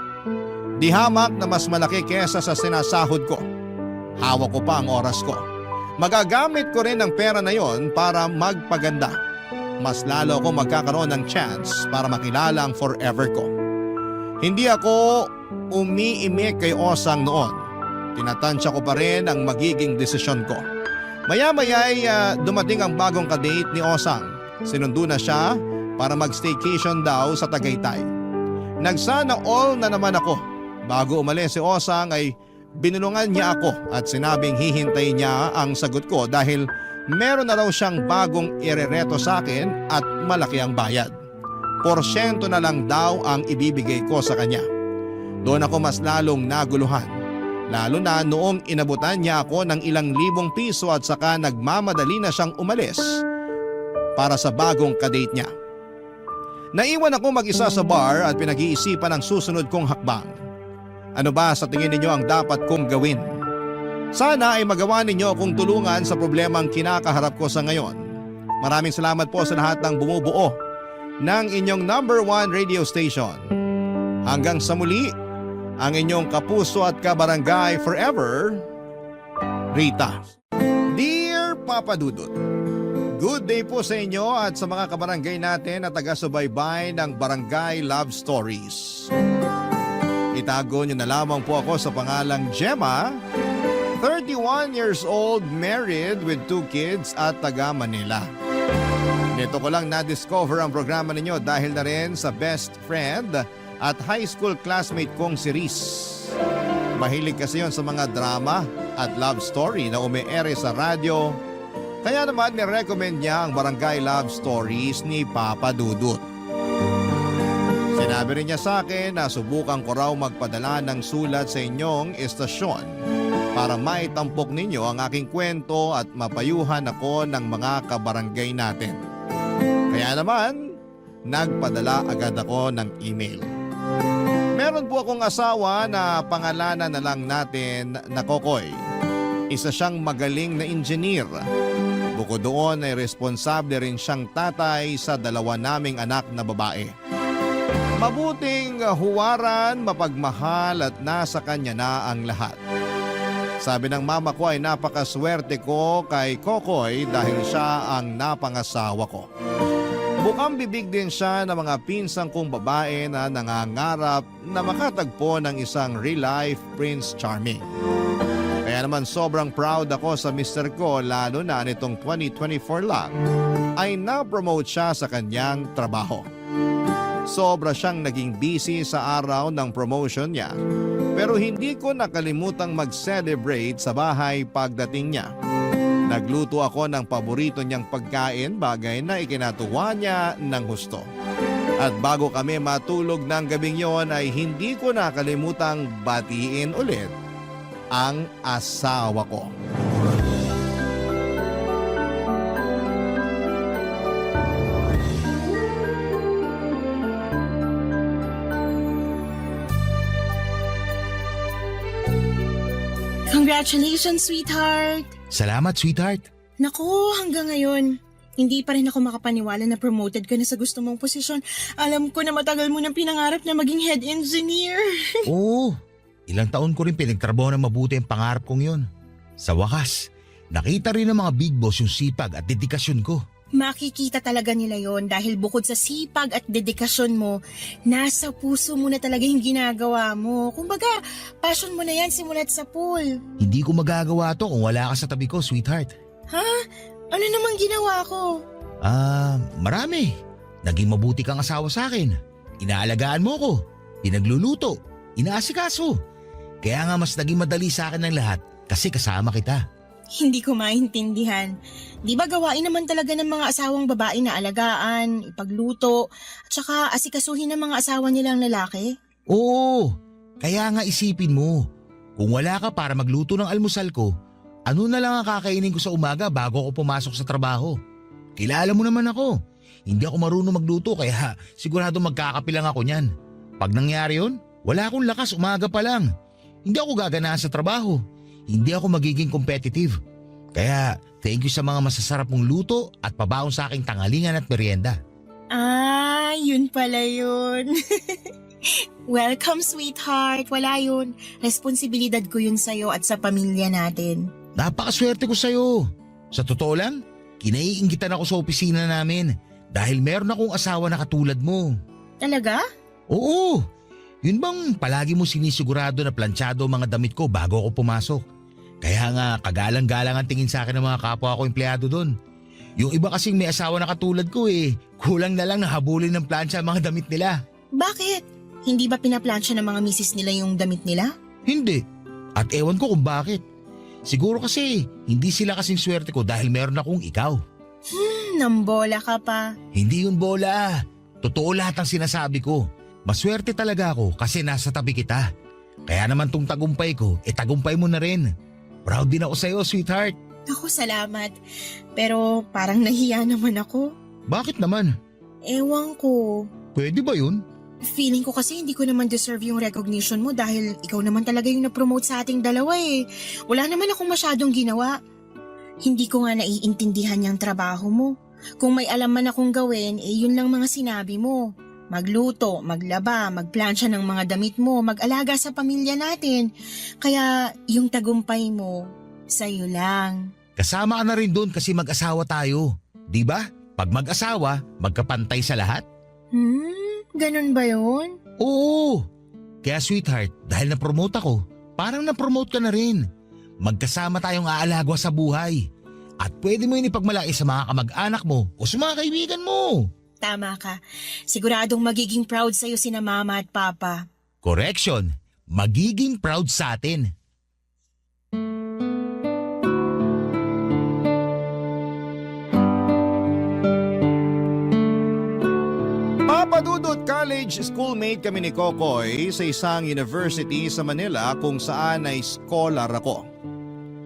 Di hamak na mas malaki kesa sa sinasahod ko. Hawak ko pa ang oras ko. Magagamit ko rin ang pera na yon para magpaganda. Mas lalo ako magkakaroon ng chance para makilala ang forever ko. Hindi ako umiimik kay Osang noon. Tinatansya ko pa rin ang magiging desisyon ko. Maya-maya ay dumating ang bagong kadate ni Osang. Sinundo na siya para mag-staycation daw sa Tagaytay. Nagsana all na naman ako. Bago umalis si Osang ay binulungan niya ako at sinabing hihintay niya ang sagot ko dahil meron na raw siyang bagong irereto sa akin at malaki ang bayad. Porsyento na lang daw ang ibibigay ko sa kanya. Doon ako mas lalong naguluhan. Lalo na noong inabutan niya ako ng ilang libong piso at saka nagmamadali na siyang umalis para sa bagong kadate niya. Naiwan ako mag-isa sa bar at pinag-iisipan ang susunod kong hakbang. Ano ba sa tingin ninyo ang dapat kong gawin? Sana ay magawa ninyo akong tulungan sa problemang kinakaharap ko sa ngayon. Maraming salamat po sa lahat ng bumubuo ng inyong #1 radio station. Hanggang sa muli, ang inyong kapuso at kabarangay forever, Rita. Dear Papa Dudut, good day po sa inyo at sa mga kabarangay natin na taga-subaybay ng Barangay Love Stories. Itago niyo na lamang po ako sa pangalang Gemma, 31 years old, married with 2 kids at taga Manila. Nito ko lang na-discover ang programa ninyo dahil na rin sa best friend at high school classmate kong si Riz. Mahilig kasi yon sa mga drama at love story na ume-ere sa radyo. Kaya naman nirecommend niya ang Barangay Love Stories ni Papa Dudut. Sinabi rin niya sa akin na subukan ko raw magpadala ng sulat sa inyong estasyon para maitampok ninyo ang aking kwento at mapayuhan ako ng mga kabarangay natin. Kaya naman, nagpadala agad ako ng email. Meron po akong asawa na pangalanan na lang natin na Kokoy. Isa siyang magaling na engineer. Bukod doon ay responsable rin siyang tatay sa 2 naming anak na babae. Mabuting huwaran, mapagmahal at nasa kanya na ang lahat. Sabi ng mama ko ay napakaswerte ko kay Kokoy dahil siya ang napangasawa ko. Bukang bibig din siya ng mga pinsang kong babae na nangangarap na makatagpo ng isang real-life Prince Charming. Kaya naman sobrang proud ako sa mister ko lalo na nitong 2024 lang ay na-promote siya sa kanyang trabaho. Sobra siyang naging busy sa araw ng promotion niya pero hindi ko nakalimutang mag-celebrate sa bahay pagdating niya. Nagluto ako ng paborito niyang pagkain, bagay na ikinatuwa niya ng husto. At bago kami matulog ng gabing yon ay hindi ko nakalimutang batiin ulit ang asawa ko. Congratulations, sweetheart! Salamat, sweetheart. Naku, hanggang ngayon, hindi pa rin ako makapaniwala na promoted ka na sa gusto mong posisyon. Alam ko na matagal mo nang pinangarap na maging head engineer. Oo, ilang taon ko rin pinagtrabaho na mabuti ang pangarap kong yun. Sa wakas, nakita rin ng mga big boss yung sipag at dedikasyon ko. Makikita talaga nila yon dahil bukod sa sipag at dedikasyon mo, nasa puso mo na talaga yung ginagawa mo. Kumbaga, passion mo na yan simulat sa pool. Hindi ko magagawa to kung wala ka sa tabi ko, sweetheart. Ha? Ano namang ginawa ko? Marami. Naging mabuti kang asawa sa akin. Inaalagaan mo ko. Pinagluluto. Inaasikaso. Kaya nga mas naging madali sa akin ng lahat kasi kasama kita. Hindi ko maintindihan. Di ba gawain naman talaga ng mga asawang babae na alagaan, ipagluto, at saka asikasuhin ng mga asawa nilang lalaki? Oo, kaya nga isipin mo. Kung wala ka para magluto ng almusal ko, ano na lang ang kakainin ko sa umaga bago ako pumasok sa trabaho? Kilala mo naman ako. Hindi ako marunong magluto kaya sigurado magkakapilang ako niyan. Pag nangyari yun, wala akong lakas umaga pa lang. Hindi ako gaganaan sa trabaho. Hindi ako magiging competitive. Kaya thank you sa mga masasarap mong luto at pabaon sa aking tangalingan at merienda. Ah, yun pala yun. Welcome, sweetheart. Wala yun. Responsibilidad ko yun sa'yo at sa pamilya natin. Napakaswerte ko sa'yo. Sa totoo lang, kinaiinggitan ako sa opisina namin dahil meron akong asawa na katulad mo. Talaga? Oo, yun bang palagi mo sinisigurado na planchado ang mga damit ko bago ako pumasok? Kaya nga kagalang-galang ang tingin sa akin ng mga kapwa ko empleyado doon. Yung iba kasing may asawa na katulad ko kulang na lang na habulin ng plancha ang mga damit nila. Bakit? Hindi ba pinaplansya ng mga misis nila yung damit nila? Hindi. At ewan ko kung bakit. Siguro kasi hindi sila kasing swerte ko dahil meron akong ikaw. Nambola ka pa. Hindi yun bola. Totoo lahat ang sinasabi ko. Maswerte talaga ako kasi nasa tabi kita. Kaya naman tong tagumpay ko, tagumpay mo na rin. Proud din ako sa'yo, sweetheart. Ako, salamat. Pero parang nahiya naman ako. Bakit naman? Ewan ko. Pwede ba yun? Feeling ko kasi hindi ko naman deserve yung recognition mo dahil ikaw naman talaga yung na-promote sa ating dalawa eh. Wala naman akong masyadong ginawa. Hindi ko nga naiintindihan yung trabaho mo. Kung may alam man akong gawin, yun lang mga sinabi mo. Magluto, maglaba, magplansya ng mga damit mo, mag-alaga sa pamilya natin. Kaya yung tagumpay mo, sa'yo lang. Kasama ka na rin doon kasi mag-asawa tayo. Di ba? Pag mag-asawa, magkapantay sa lahat? Ganun ba yun? Oo. Kaya sweetheart, dahil na-promote ako, parang na-promote ka na rin. Magkasama tayong aalagwa sa buhay. At pwede mo yun ipagmalaki sa mga kamag-anak mo o sa mga kaibigan mo. Tama ka. Siguradong magiging proud sa'yo sina mama at papa. Correction, magiging proud sa atin. Papadudot college schoolmate kami ni Kokoy sa isang university sa Manila kung saan ay scholar ako.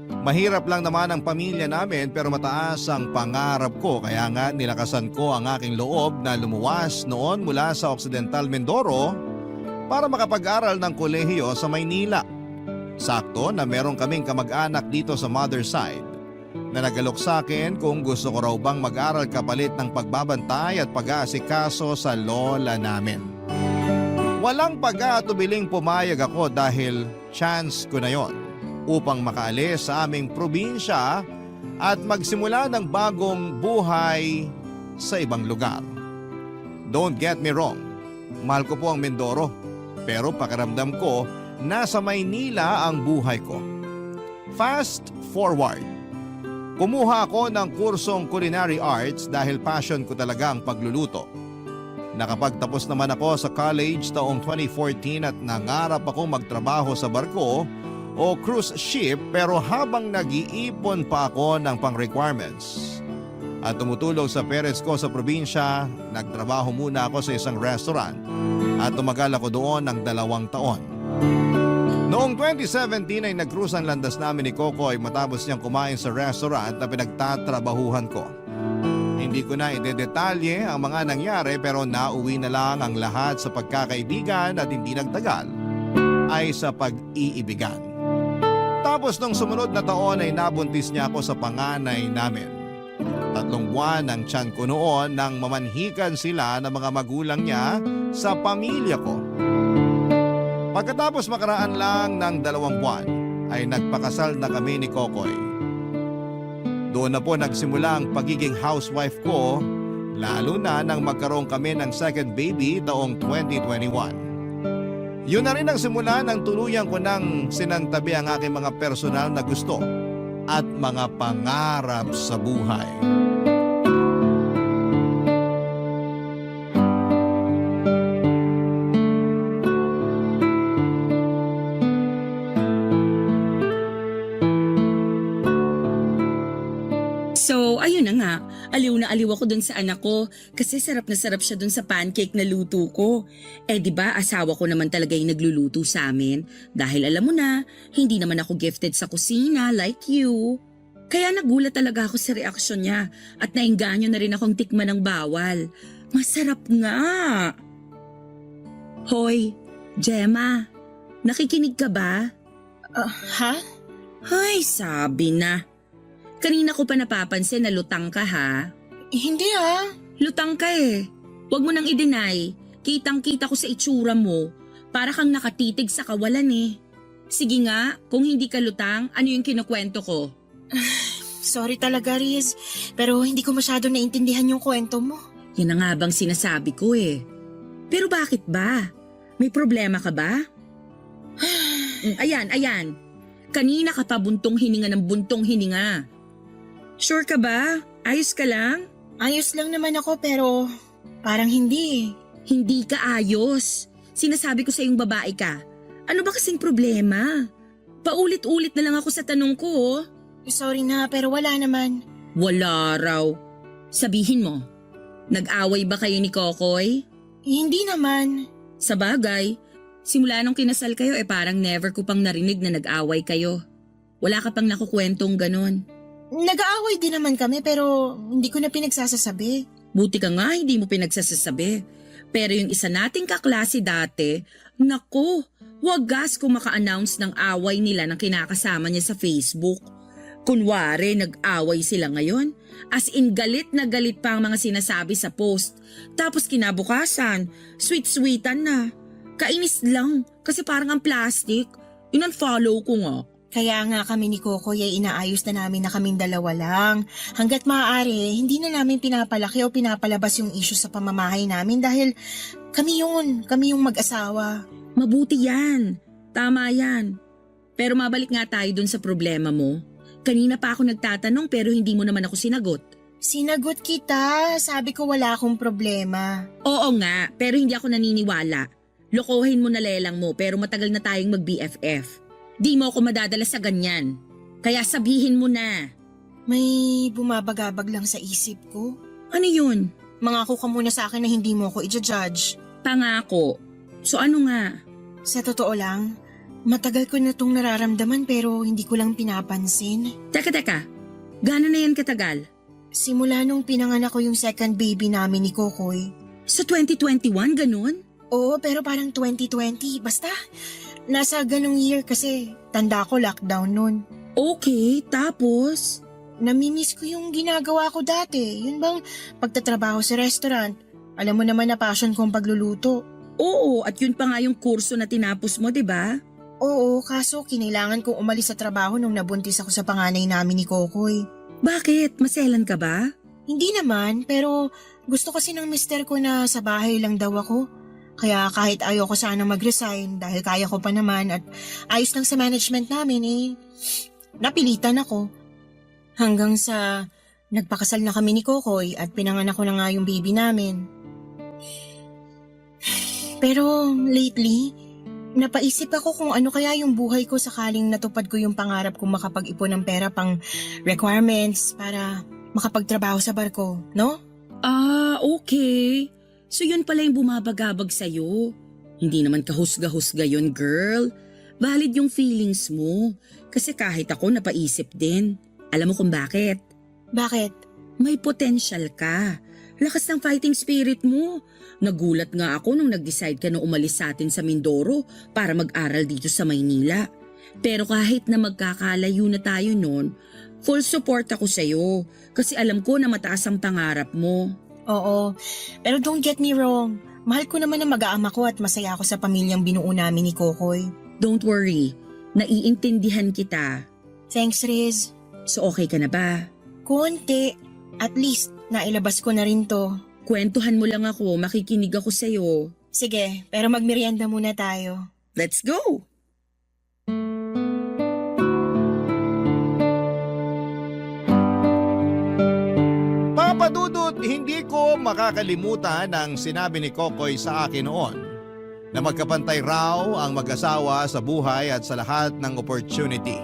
Mahirap lang naman ang pamilya namin pero mataas ang pangarap ko kaya nga nilakasan ko ang aking loob na lumuwas noon mula sa Occidental Mindoro para makapag-aral ng kolehiyo sa Maynila. Sakto na meron kaming kamag-anak dito sa mother side na nagalok sa akin kung gusto ko raw bang mag-aral kapalit ng pagbabantay at pag-aasikaso sa lola namin. Walang pag-aatubiling pumayag ako dahil chance ko na yon upang makaalis sa aming probinsya at magsimula ng bagong buhay sa ibang lugar. Don't get me wrong, mahal ko po ang Mindoro, pero pakiramdam ko nasa Maynila ang buhay ko. Fast forward. Kumuha ako ng kursong culinary arts dahil passion ko talaga ang pagluluto. Nakapagtapos naman ako sa college taong 2014 at nangarap akong magtrabaho sa barko o cruise ship pero habang nag-iipon pa ako ng pang-requirements at tumutulong sa parents ko sa probinsya, nagtrabaho muna ako sa isang restaurant at tumagal ako doon ng 2 taon. Noong 2017 ay nag-cruise ang landas namin ni Kokoy matapos niyang kumain sa restaurant na pinagtatrabahuhan ko. Hindi ko na idedetalye ang mga nangyari pero nauwi na lang ang lahat sa pagkakaibigan at hindi nagtagal ay sa pag-iibigan. Tapos nung sumunod na taon ay nabuntis niya ako sa panganay namin. 3 buwan ang tiyan ko noon nang mamanhikan sila ng mga magulang niya sa pamilya ko. Pagkatapos makaraan lang ng 2 buwan ay nagpakasal na kami ni Kokoy. Doon na po nagsimula ang pagiging housewife ko lalo na nang magkaroon kami ng second baby taong 2021. Yun na rin ang simula ng tuluyan ko nang sinantabi ang aking mga personal na gusto at mga pangarap sa buhay. Aliw na aliw ako dun sa anak ko kasi sarap na sarap siya dun sa pancake na luto ko. Eh di ba asawa ko naman talaga yung nagluluto sa amin dahil alam mo na, hindi naman ako gifted sa kusina like you. Kaya nagulat talaga ako sa reaksyon niya at nainganyo na rin akong tikman ng bawal. Masarap nga! Hoy, Gemma, nakikinig ka ba? Ha? Ay, sabi na. Kanina ko pa napapansin na lutang ka ha. Hindi ah. Lutang ka eh. Huwag mo nang i-deny. Kitang-kita ko sa itsura mo. Para kang nakatitig sa kawalan eh. Sige nga, kung hindi ka lutang, ano yung kinukwento ko? Sorry talaga, Riz. Pero hindi ko masyado naintindihan yung kwento mo. Yan na nga bang sinasabi ko eh. Pero bakit ba? May problema ka ba? Ayan. Kanina ka pa buntong hininga ng buntong hininga. Sure ka ba? Ayos ka lang? Ayos lang naman ako pero parang hindi eh. Hindi ka ayos. Sinasabi ko sa yung babae ka. Ano ba kasing problema? Paulit-ulit na lang ako sa tanong ko oh. Sorry na pero wala naman. Wala raw. Sabihin mo, nag-away ba kayo ni Kokoy? Hindi naman. Sa bagay, simula nung kinasal kayo parang never ko pang narinig na nag-away kayo. Wala ka pang nakukwentong ganon. Nag-aaway din naman kami pero hindi ko na pinagsasasabi. Buti ka nga hindi mo pinagsasasabi. Pero yung isa nating kaklase dati, naku, wagas kung maka-announce ng away nila ng kinakasama niya sa Facebook. Kunwari, nag-away sila ngayon. As in galit na galit pa ang mga sinasabi sa post. Tapos kinabukasan, sweet-sweetan na. Kainis lang kasi parang ang plastic. In-unfollow ko nga. Kaya nga kami ni Kokoy ay inaayos na namin na kaming dalawa lang. Hanggat maaari, hindi na namin pinapalaki o pinapalabas yung issue sa pamamahay namin dahil kami yung mag-asawa. Mabuti yan. Tama yan. Pero mabalik nga tayo dun sa problema mo. Kanina pa ako nagtatanong pero hindi mo naman ako sinagot. Sinagot kita, sabi ko wala akong problema. Oo nga, pero hindi ako naniniwala. Lokohin mo na lelang mo pero matagal na tayong mag-BFF. Di mo ako madadala sa ganyan. Kaya sabihin mo na. May bumabagabag lang sa isip ko. Ano yun? Mangako ka muna sa akin na hindi mo ako i-judge. Pangako. So ano nga? Sa totoo lang, matagal ko na itong nararamdaman pero hindi ko lang pinapansin. Teka. Gano'n na yan katagal? Simula nung pinanganak ko yung second baby namin ni Kokoy. Sa 2021, ganun? Oo, pero parang 2020. Basta, nasa ganong year kasi tanda ko lockdown nun. Okay, tapos? Namimiss ko yung ginagawa ko dati. Yun bang pagtatrabaho sa restaurant. Alam mo naman na passion kong pagluluto. Oo, at yun pa nga yung kurso na tinapos mo, di ba? Oo, kaso kinailangan kong umalis sa trabaho nung nabuntis ako sa panganay namin ni Kokoy. Bakit? Maselan ka ba? Hindi naman, pero gusto kasi ng mister ko na sa bahay lang daw ako. Kaya kahit ayoko sana mag-resign dahil kaya ko pa naman at ayos lang sa management namin napilitan ako. Hanggang sa nagpakasal na kami ni Kokoy at pinanganak ko na nga yung baby namin. Pero lately, napaisip ako kung ano kaya yung buhay ko sakaling natupad ko yung pangarap kong makapag-ipon ng pera pang requirements para makapagtrabaho sa barko, no? Ah, okay. So yun pala yung bumabagabag sa'yo. Hindi naman kahusga-husga yun, girl. Valid yung feelings mo. Kasi kahit ako napaisip din. Alam mo kung bakit? Bakit? May potential ka. Lakas ng fighting spirit mo. Nagulat nga ako nung nag-decide ka na umalis sa atin sa Mindoro para mag-aral dito sa Maynila. Pero kahit na magkakalayo na tayo noon, full support ako sa'yo. Kasi alam ko na mataas ang pangarap mo. Oo, pero don't get me wrong. Mahal ko naman ang mag-aama ko at masaya ako sa pamilyang binuo namin ni Kokoy. Don't worry, naiintindihan kita. Thanks, Riz. So okay ka na ba? Konti. At least, nailabas ko na rin to. Kwentuhan mo lang ako, makikinig ako sa'yo. Sige, pero magmerienda muna tayo. Let's go! Papadudot, hindi ko makakalimutan ang sinabi ni Kokoy sa akin noon na magkapantay raw ang mag-asawa sa buhay at sa lahat ng opportunity.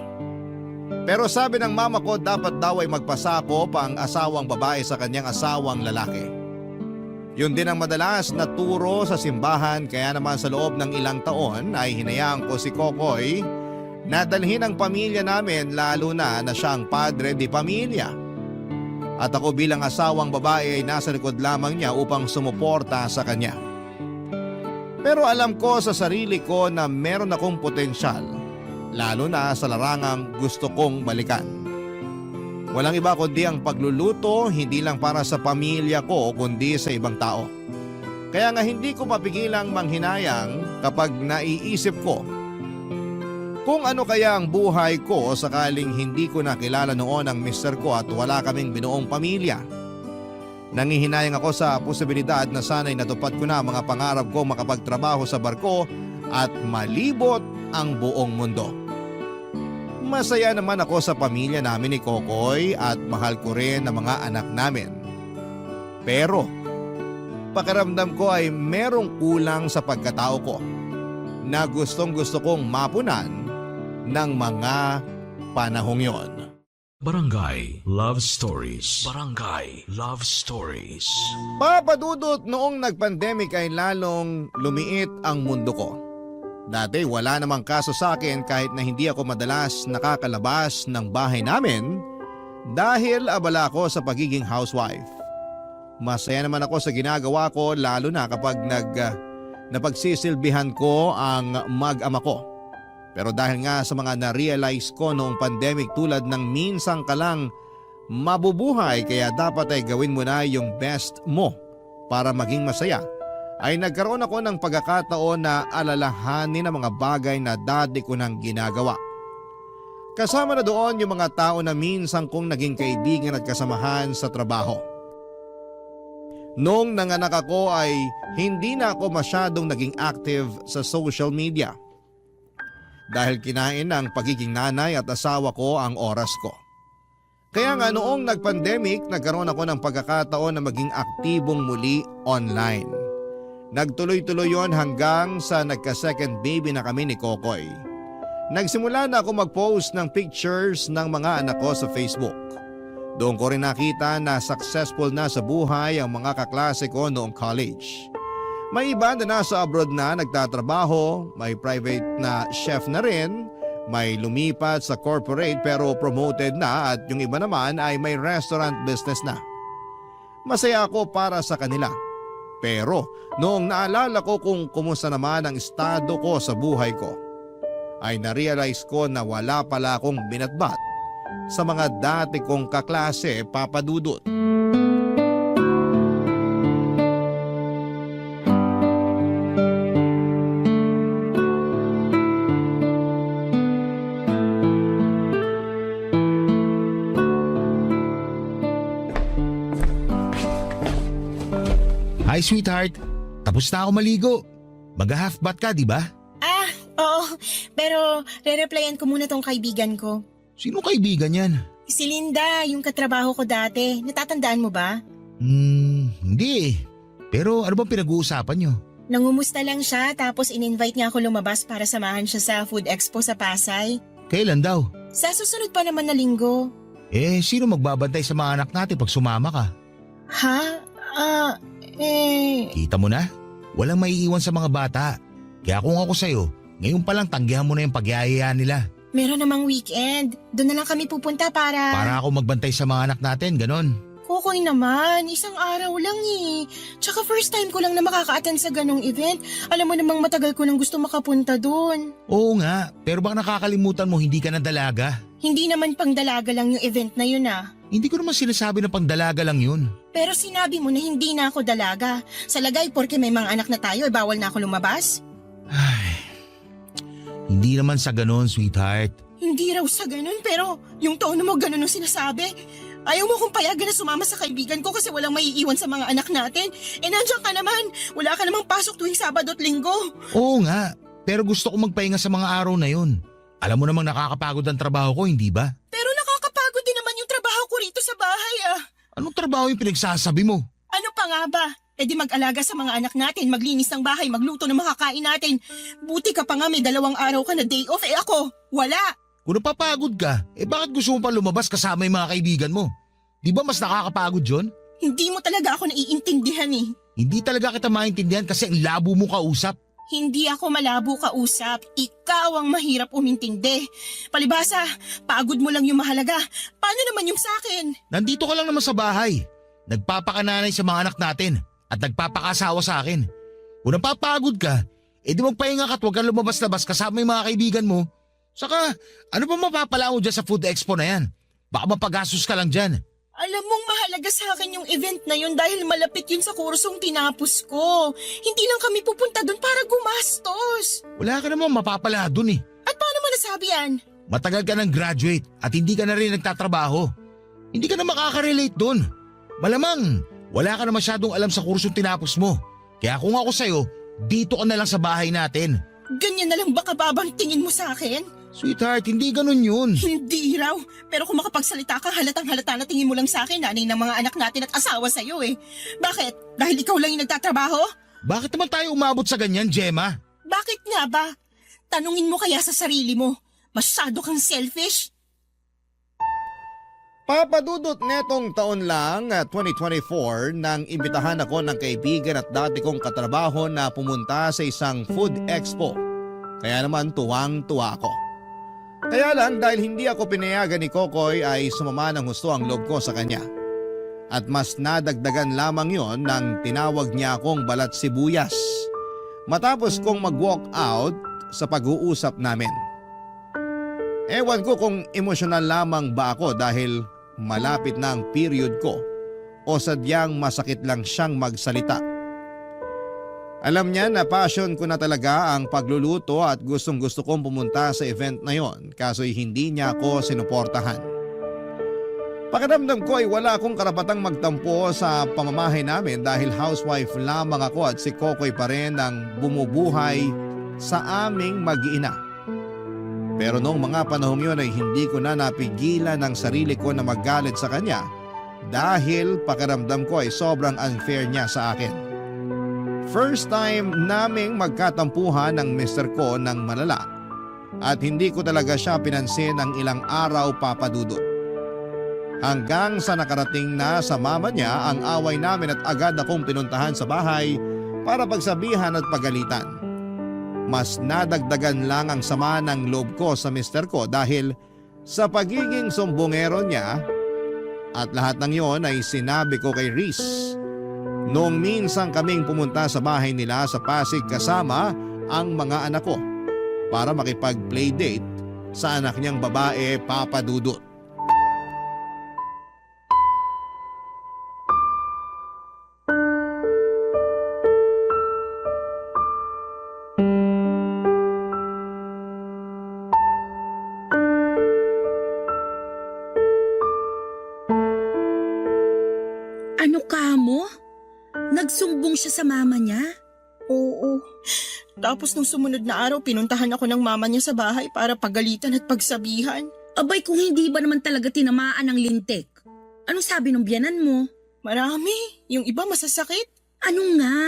Pero sabi ng mama ko dapat daw ay magpasako pa ang asawang babae sa kanyang asawang lalaki. Yun din ang madalas na turo sa simbahan kaya naman sa loob ng ilang taon ay hinayaan ko si Kokoy na dalhin ang pamilya namin lalo na siya ang padre di pamilya. At ako bilang asawang babae ay nasa likod lamang niya upang sumuporta sa kanya. Pero alam ko sa sarili ko na meron akong potensyal, lalo na sa larangang gusto kong balikan. Walang iba kundi ang pagluluto, hindi lang para sa pamilya ko kundi sa ibang tao. Kaya nga hindi ko mapigilang manghinayang kapag naiisip ko kung ano kaya ang buhay ko sakaling hindi ko nakilala noon ang mister ko at wala kaming binuong pamilya. Nangihinayang ako sa posibilidad na sana'y natupad ko na mga pangarap ko makapagtrabaho sa barko at malibot ang buong mundo. Masaya naman ako sa pamilya namin ni Kokoy at mahal ko rin ang mga anak namin. Pero pakiramdam ko ay merong kulang sa pagkatao ko na gustong-gusto kong mapunan ng mga panahong yon. Barangay Love Stories. Barangay Love Stories. Papadudot noong nag-pandemic ay lalong lumiit ang mundo ko. Dati wala namang kaso sa akin kahit na hindi ako madalas nakakalabas ng bahay namin dahil abala ako sa pagiging housewife. Masaya naman ako sa ginagawa ko lalo na kapag napagsisilbihan ko ang mag-ama ko. Pero dahil nga sa mga na-realize ko noong pandemic tulad ng minsang ka lang mabubuhay kaya dapat ay gawin mo na yung best mo para maging masaya, ay nagkaroon ako ng pagkakataon na alalahanin ang mga bagay na dati ko nang ginagawa. Kasama na doon yung mga tao na minsan kong naging kaibigan at kasamahan sa trabaho. Noong nanganak ako ay hindi na ako masyadong naging active sa social media. Dahil kinain ng pagiging nanay at asawa ko ang oras ko. Kaya nga noong nag-pandemic, nagkaroon ako ng pagkakataon na maging aktibong muli online. Nagtuloy-tuloy yon hanggang sa nagka-second baby na kami ni Kokoy. Nagsimula na ako mag-post ng pictures ng mga anak ko sa Facebook. Doon ko rin nakita na successful na sa buhay ang mga kaklase ko noong college. May iba na nasa abroad na nagtatrabaho, may private na chef na rin, may lumipat sa corporate pero promoted na at yung iba naman ay may restaurant business na. Masaya ako para sa kanila. Pero noong naalala ko kung kumusta naman ang estado ko sa buhay ko, ay narealize ko na wala pala akong binatbat sa mga dati kong kaklase, Papa Dudut. Hi sweetheart, tapos na ako maligo. Mag-half bath ka, di ba? Oo. Pero re-replyan ko muna tong kaibigan ko. Sino kaibigan yan? Si Linda, yung katrabaho ko dati. Natatandaan mo ba? Hindi eh. Pero ano bang pinag-uusapan nyo? Nangumusta lang siya tapos in-invite niya ako lumabas para samahan siya sa Food Expo sa Pasay. Kailan daw? Sa susunod pa naman na linggo. Sino magbabantay sa mga anak natin pag sumama ka? Ha? Kita mo na? Walang maiiwan sa mga bata. Kaya kung ako sa'yo, ngayon pa lang tanggihan mo na yung pagyayayaan nila. Meron namang weekend. Doon na lang kami pupunta para... Para ako magbantay sa mga anak natin, ganon. Kukoy naman, isang araw lang eh. Tsaka first time ko lang na makaka-attend sa ganong event. Alam mo namang matagal ko nang gusto makapunta doon. Oo nga, pero baka nakakalimutan mo hindi ka na dalaga. Hindi naman pang dalaga lang yung event na yun ah. Hindi ko naman sinasabi na pang dalaga lang yun. Pero sinabi mo na hindi na ako dalaga. Sa lagay porke may mga anak na tayo, bawal na ako lumabas? Ay, hindi naman sa ganon, sweetheart. Hindi raw sa ganun, pero yung tono mo ganun ang sinasabi. Ayaw mo kong payagan na sumama sa kaibigan ko kasi walang maiiwan sa mga anak natin. Nandiyan ka naman. Wala ka namang pasok tuwing Sabado at Linggo. Oo nga, pero gusto ko magpahinga sa mga araw na yun. Alam mo namang nakakapagod ang trabaho ko, hindi ba? Pero nakakapagod din naman yung trabaho ko rito sa bahay ah. Anong trabaho yung pinagsasabi mo? Ano pa nga ba? E di mag-alaga sa mga anak natin, maglinis ng bahay, magluto ng makakain natin. Buti ka pa nga may 2 araw ka na day off, ako, wala. Kung napapagod ka, bakit gusto mo pa lumabas kasama yung mga kaibigan mo? Di ba mas nakakapagod yun? Hindi mo talaga ako naiintindihan eh. Hindi talaga kita maintindihan kasi ang labo mo kausap. Hindi ako malabo kausap. Ikaw ang mahirap umintindi. Palibasa, pagod mo lang yung mahalaga. Paano naman yung sakin? Nandito ka lang naman sa bahay. Nagpapakananay sa mga anak natin at nagpapakasawa sa akin. Kung napapagod ka, di magpahinga ka at huwag kang lumabas-labas kasama yung mga kaibigan mo. Saka, ano pa mapapala mo dyan sa food expo na yan? Baka mapagastos ka lang dyan. Alam mong mahalaga sa akin yung event na yun dahil malapit yun sa kursong tinapos ko. Hindi lang kami pupunta doon para gumastos. Wala ka namang mapapala dun eh. At paano mo nasabi yan? Matagal ka ng graduate at hindi ka na rin nagtatrabaho. Hindi ka na makaka-relate dun. Malamang, wala ka na masyadong alam sa kursong tinapos mo. Kaya kung ako sa'yo, dito ka na lang sa bahay natin. Ganyan na lang ba kababang tingin mo sa akin? Sweetheart, hindi ganun yun. Hindi raw. Pero kung makapagsalita ka, halatang-halata na tingin mo lang sa akin, nanay ng mga anak natin at asawa sa'yo eh. Bakit? Dahil ikaw lang yung nagtatrabaho? Bakit naman tayo umabot sa ganyan, Gemma? Bakit nga ba? Tanungin mo kaya sa sarili mo. Masyado kang selfish? Papadudot netong taon lang, 2024, nang imbitahan ako ng kaibigan at dati kong katrabaho na pumunta sa isang food expo. Kaya naman tuwang-tuwa ako. Kaya lang dahil hindi ako pinayagan ni Kokoy ay sumama ng husto ang loob ko sa kanya. At mas nadagdagan lamang yon nang tinawag niya akong balat sibuyas. Matapos kong mag-walk out sa pag-uusap namin. Ewan ko kung emosyonal lamang ba ako dahil malapit na ang period ko o sadyang masakit lang siyang magsalita. Alam niya na passion ko na talaga ang pagluluto at gustong gusto kong pumunta sa event na yon kaso'y hindi niya ako sinuportahan. Pakiramdam ko ay wala akong karapatang magtampo sa pamamahay namin dahil housewife lamang ako at si Kokoy pa rin ang bumubuhay sa aming mag-iina. Pero noong mga panahong yun ay hindi ko na napigilan ang sarili ko na magalit sa kanya dahil pakiramdam ko ay sobrang unfair niya sa akin. First time naming magkatampuhan ng mister ko ng malala at hindi ko talaga siya pinansin ng ilang araw papadudot. Hanggang sa nakarating na sa mama niya ang away namin at agad akong pinuntahan sa bahay para pagsabihan at pagalitan. Mas nadagdagan lang ang sama ng loob ko sa mister ko dahil sa pagiging sumbongero niya at lahat ng yon ay sinabi ko kay Reese. Noong minsan kaming pumunta sa bahay nila sa Pasig kasama ang mga anak ko para makipag-playdate sa anak niyang babae, Papa Dudut. Ano ka mo? Nagsumbong siya sa mama niya? Oo. Tapos nung sumunod na araw, pinuntahan ako ng mama niya sa bahay para pagalitan at pagsabihan. Abay kung hindi ba naman talaga tinamaan ng lintik? Anong sabi ng biyanan mo? Marami. Yung iba masasakit. Ano nga?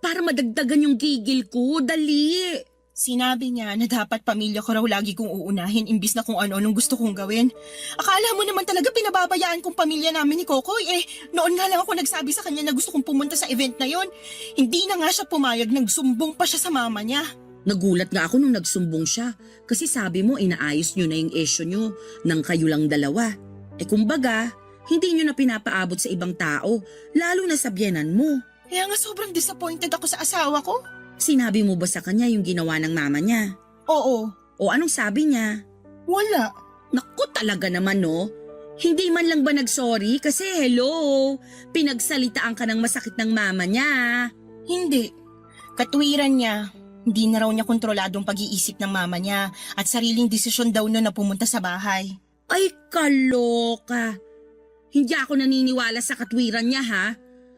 Para madagdagan yung gigil ko, dali. Sinabi niya na dapat pamilya ko raw lagi kong uunahin imbis na kung ano-anong gusto kong gawin. Akala mo naman talaga pinababayaan kong pamilya namin ni Kokoy. Noon nga lang ako nagsabi sa kanya na gusto kong pumunta sa event na yon. Hindi na nga siya pumayag, nagsumbong pa siya sa mama niya. Nagulat nga ako nung nagsumbong siya kasi sabi mo inaayos nyo na yung issue nyo nang kayo lang dalawa. Kumbaga, hindi nyo na pinapaabot sa ibang tao, lalo na sa biyenan mo. Kaya nga sobrang disappointed ako sa asawa ko. Sinabi mo ba sa kanya yung ginawa ng mama niya? Oo. O anong sabi niya? Wala. Naku talaga naman no. Hindi man lang ba nag-sorry kasi hello, pinagsalitaan ka ng masakit ng mama niya. Hindi. Katwiran niya. Hindi na raw niya kontroladong pag-iisip ng mama niya at sariling desisyon daw na pumunta sa bahay. Ay kaloka. Hindi ako naniniwala sa katwiran niya ha.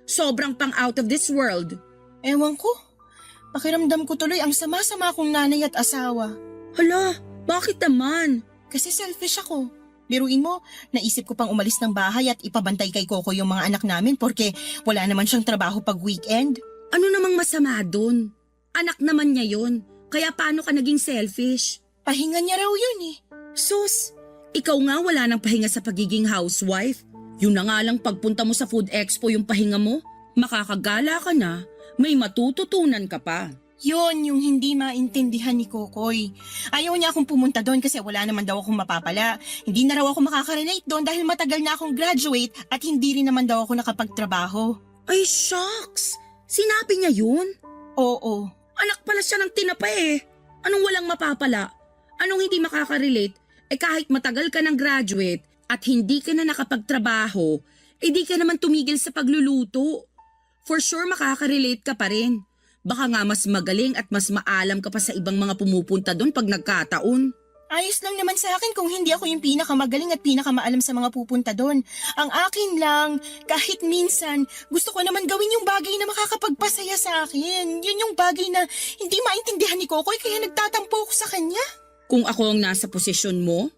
Sobrang pang out of this world. Ewan ko. Pakiramdam ko tuloy ang sama-sama kong nanay at asawa. Hala, bakit naman? Kasi selfish ako. Biruin mo, naisip ko pang umalis ng bahay at ipabantay kay Coco yung mga anak namin porque wala naman siyang trabaho pag weekend. Ano namang masama dun? Anak naman niya yun. Kaya paano ka naging selfish? Pahinga niya raw yun Sus, ikaw nga wala nang pahinga sa pagiging housewife. Yun na nga lang pagpunta mo sa Food Expo yung pahinga mo. Makakagala ka na, may matututunan ka pa. Yun yung hindi maintindihan ni Kokoy. Ayaw niya akong pumunta doon kasi wala naman daw akong mapapala. Hindi na raw ako makaka-relate doon dahil matagal na akong graduate at hindi rin naman daw ako nakapagtrabaho. Ay shucks, sinabi niya yun? Oo. Anak pala siya ng tinapa eh. Anong walang mapapala? Anong hindi makaka-relate? Kahit matagal ka ng graduate at hindi ka na nakapagtrabaho, di ka naman tumigil sa pagluluto. For sure makaka-relate ka pa rin. Baka nga mas magaling at mas maalam ka pa sa ibang mga pumupunta doon pag nagkataon. Ayos lang naman sa akin kung hindi ako yung pinakamagaling at pinakamaalam sa mga pupunta doon. Ang akin lang, kahit minsan, gusto ko naman gawin yung bagay na makakapagpasaya sa akin. Yun yung bagay na hindi maintindihan ni Kokoy kaya nagtatampo ako sa kanya. Kung ako ang nasa posisyon mo,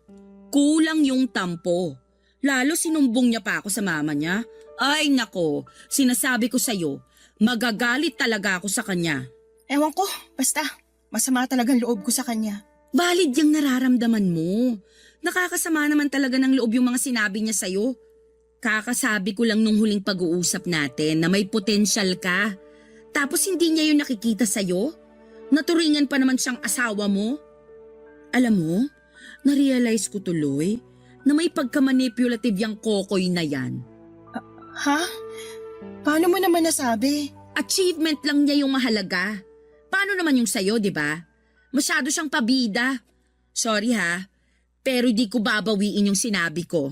kulang yung tampo. Lalo sinumbong niya pa ako sa mama niya. Ay nako, sinasabi ko sa'yo, magagalit talaga ako sa kanya. Ewan ko, basta masama talagang loob ko sa kanya. Valid yung nararamdaman mo. Nakakasama naman talaga ng loob yung mga sinabi niya sa'yo. Kakasabi ko lang nung huling pag-uusap natin na may potensyal ka. Tapos hindi niya yung nakikita sa'yo. Naturingan pa naman siyang asawa mo. Alam mo, narealize ko tuloy na may pagka-manipulative yung Kokoy na yan. Ha? Paano mo naman nasabi? Achievement lang niya yung mahalaga. Paano naman yung sa'yo, di ba? Masyado siyang pabida. Sorry ha, pero di ko babawiin yung sinabi ko.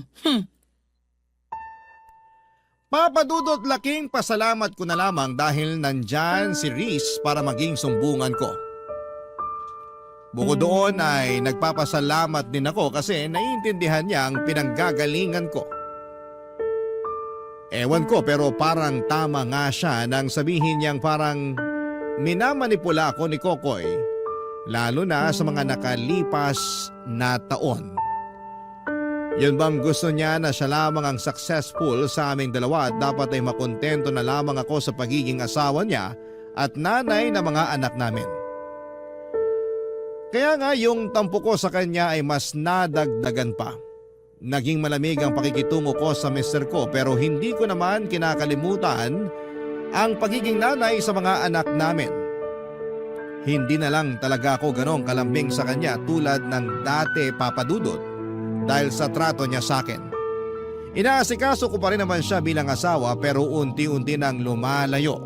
Papadudot, laking pasalamat ko na lamang dahil nandyan si Reese para maging sumbungan ko. Bukod doon ay nagpapasalamat din ako kasi naiintindihan niya ang pinanggagalingan ko. Ewan ko pero parang tama nga siya nang sabihin niyang parang minamanipula ako ni Kokoy, lalo na sa mga nakalipas na taon. Yun bang gusto niya na siya lamang ang successful sa aming dalawa at dapat ay makontento na lamang ako sa pagiging asawa niya at nanay ng mga anak namin. Kaya nga yung tampo ko sa kanya ay mas nadagdagan pa. Naging malamig ang pakikitungo ko sa mister ko pero hindi ko naman kinakalimutan ang pagiging nanay sa mga anak namin. Hindi na lang talaga ako ganong kalambing sa kanya tulad ng dati, Papadudot, dahil sa trato niya sa akin. Inaasikaso ko pa rin naman siya bilang asawa pero unti-unti nang lumalayo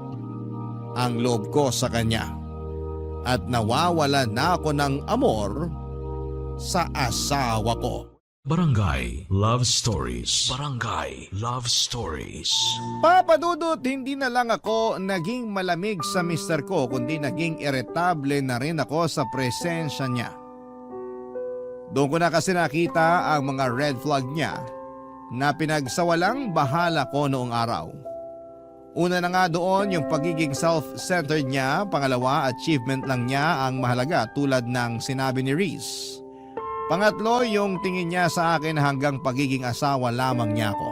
ang loob ko sa kanya. At nawawala na ako ng amor sa asawa ko. Barangay Love Stories. Barangay Love Stories. Papadudot, hindi na lang ako naging malamig sa mister ko kundi naging irritable na rin ako sa presensya niya. Doon ko na kasi nakita ang mga red flag niya na pinagsawalang bahala ko noong araw. Una na nga doon yung pagiging self-centered niya, pangalawa achievement lang niya ang mahalaga tulad ng sinabi ni Reese. Pangatlo yung tingin niya sa akin hanggang pagiging asawa lamang niya ako.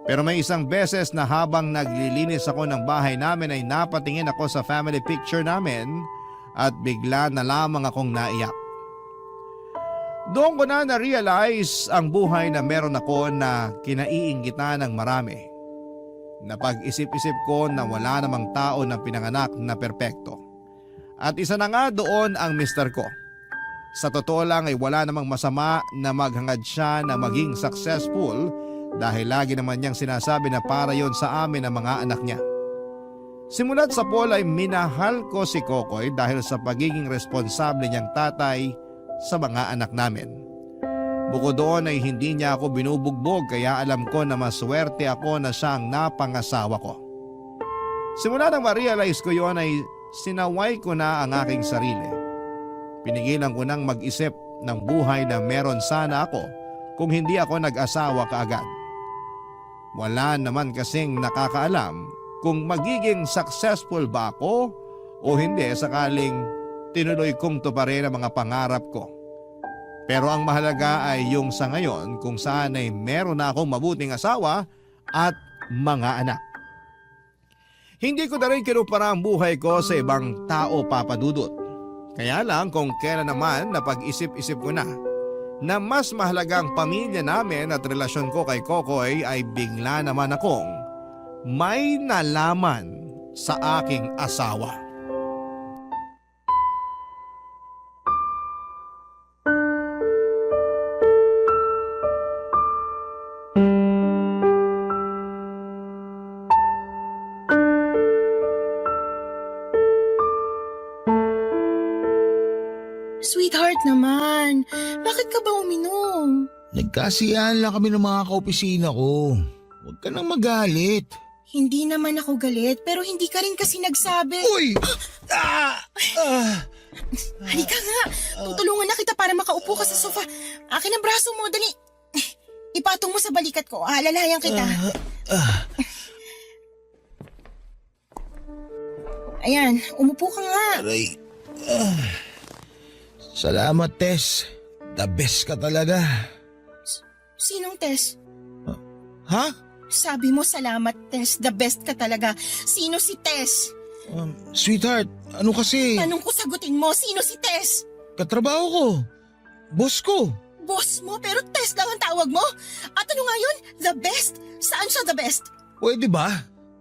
Pero may isang beses na habang naglilinis ako ng bahay namin ay napatingin ako sa family picture namin at bigla na lamang akong naiyak. Doon ko na na-realize ang buhay na meron ako na kinaiingitan ng marami. Napag-isip-isip ko na wala namang tao na pinanganak na perpekto. At isa na nga doon ang mister ko. Sa totoo lang ay wala namang masama na maghangad siya na maging successful dahil lagi naman niyang sinasabi na para yon sa amin ang mga anak niya. Simulat sa pool ay minahal ko si Kokoy dahil sa pagiging responsable niyang tatay sa mga anak namin. Bukod doon ay hindi niya ako binubugbog kaya alam ko na maswerte ako na siya ang napangasawa ko. Simula nang ma-realize ko yon ay sinaway ko na ang aking sarili. Pinigilan ko nang mag-isip ng buhay na meron sana ako kung hindi ako nag-asawa kaagad. Wala naman kasing nakakaalam kung magiging successful ba ako o hindi sakaling tinuloy kong tuparin ang mga pangarap ko. Pero ang mahalaga ay yung sa ngayon kung saan ay meron na akong mabuting asawa at mga anak. Hindi ko na rin kinumpara ang buhay ko sa ibang tao, Papadudot. Kaya lang kung kailan naman napag-isip-isip ko na, na mas mahalagang pamilya namin at relasyon ko kay Kokoy ay bigla naman akong may nalaman sa aking asawa. Sweetheart naman, bakit ka ba uminom? Nagkasiyahan lang kami ng mga kaopisina ko. Huwag ka nang magalit. Hindi naman ako galit, pero hindi ka rin kasi nagsabi. Uy! Halika nga, tutulungan na kita para makaupo ka sa sofa. Akin ang braso mo, dali. Ipatong mo sa balikat ko, aalalayan kita. Ayan, umupo ka nga. Aray. Salamat, Tess. The best ka talaga. Sinong Tess? Ha? Sabi mo salamat, Tess. The best ka talaga. Sino si Tess? Sweetheart, ano kasi? Anong ko sagutin mo? Sino si Tess? Katrabaho ko. Boss ko. Boss mo, pero Tess lang ang tawag mo? At ano nga yun? The best? Saan siya the best? Pwede ba?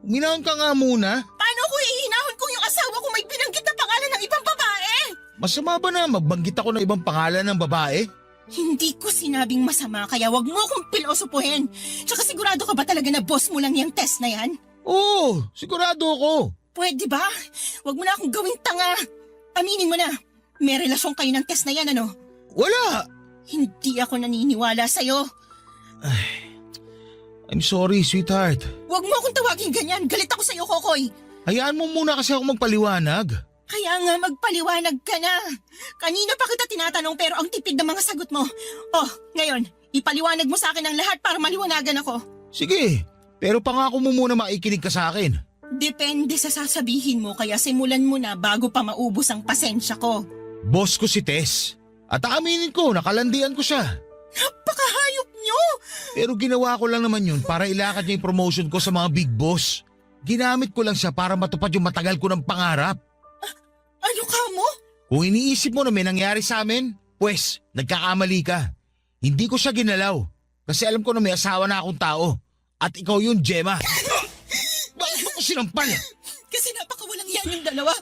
Uminahon ka nga muna. Paano ko ihinahon kung yung asawa ko may binanggit na pangalan ng ibang babae? Masama ba na magbanggit ako ng ibang pangalan ng babae? Hindi ko sinabing masama, kaya wag mo akong pilosopuhin. Tsaka sigurado ka ba talaga na boss mo lang yung Tess na yan? Oo, sigurado ako. Pwede ba? Wag mo na akong gawing tanga. Aminin mo na, may relasyon kayo ng Tess na yan, ano? Wala. Hindi ako naniniwala sa'yo. I'm sorry, sweetheart. Wag mo akong tawagin ganyan. Galit ako sa'yo, Kokoy. Hayaan mo muna kasi ako magpaliwanag. Kaya nga magpaliwanag ka na. Kanina pa kita tinatanong pero ang tipid ng mga sagot mo. Oh, ngayon, ipaliwanag mo sa akin ang lahat para maliwanagan ako. Sige, pero pangako mo muna maikinig ka sa akin. Depende sa sasabihin mo kaya simulan mo na bago pa maubos ang pasensya ko. Boss ko si Tess. At aaminin ko, nakalandian ko siya. Napakahayop nyo! Pero ginawa ko lang naman yun para ilakad niya yung promotion ko sa mga big boss. Ginamit ko lang siya para matupad yung matagal ko ng pangarap. Ano ka mo? Kung iniisip mo na may nangyari sa amin, pues, nagkakamali ka. Hindi ko siya ginalaw. Kasi alam ko na may asawa na akong tao. At ikaw yun, Gemma. Bakit mo ko sinampal? Kasi napakawalang yan yung dalawa.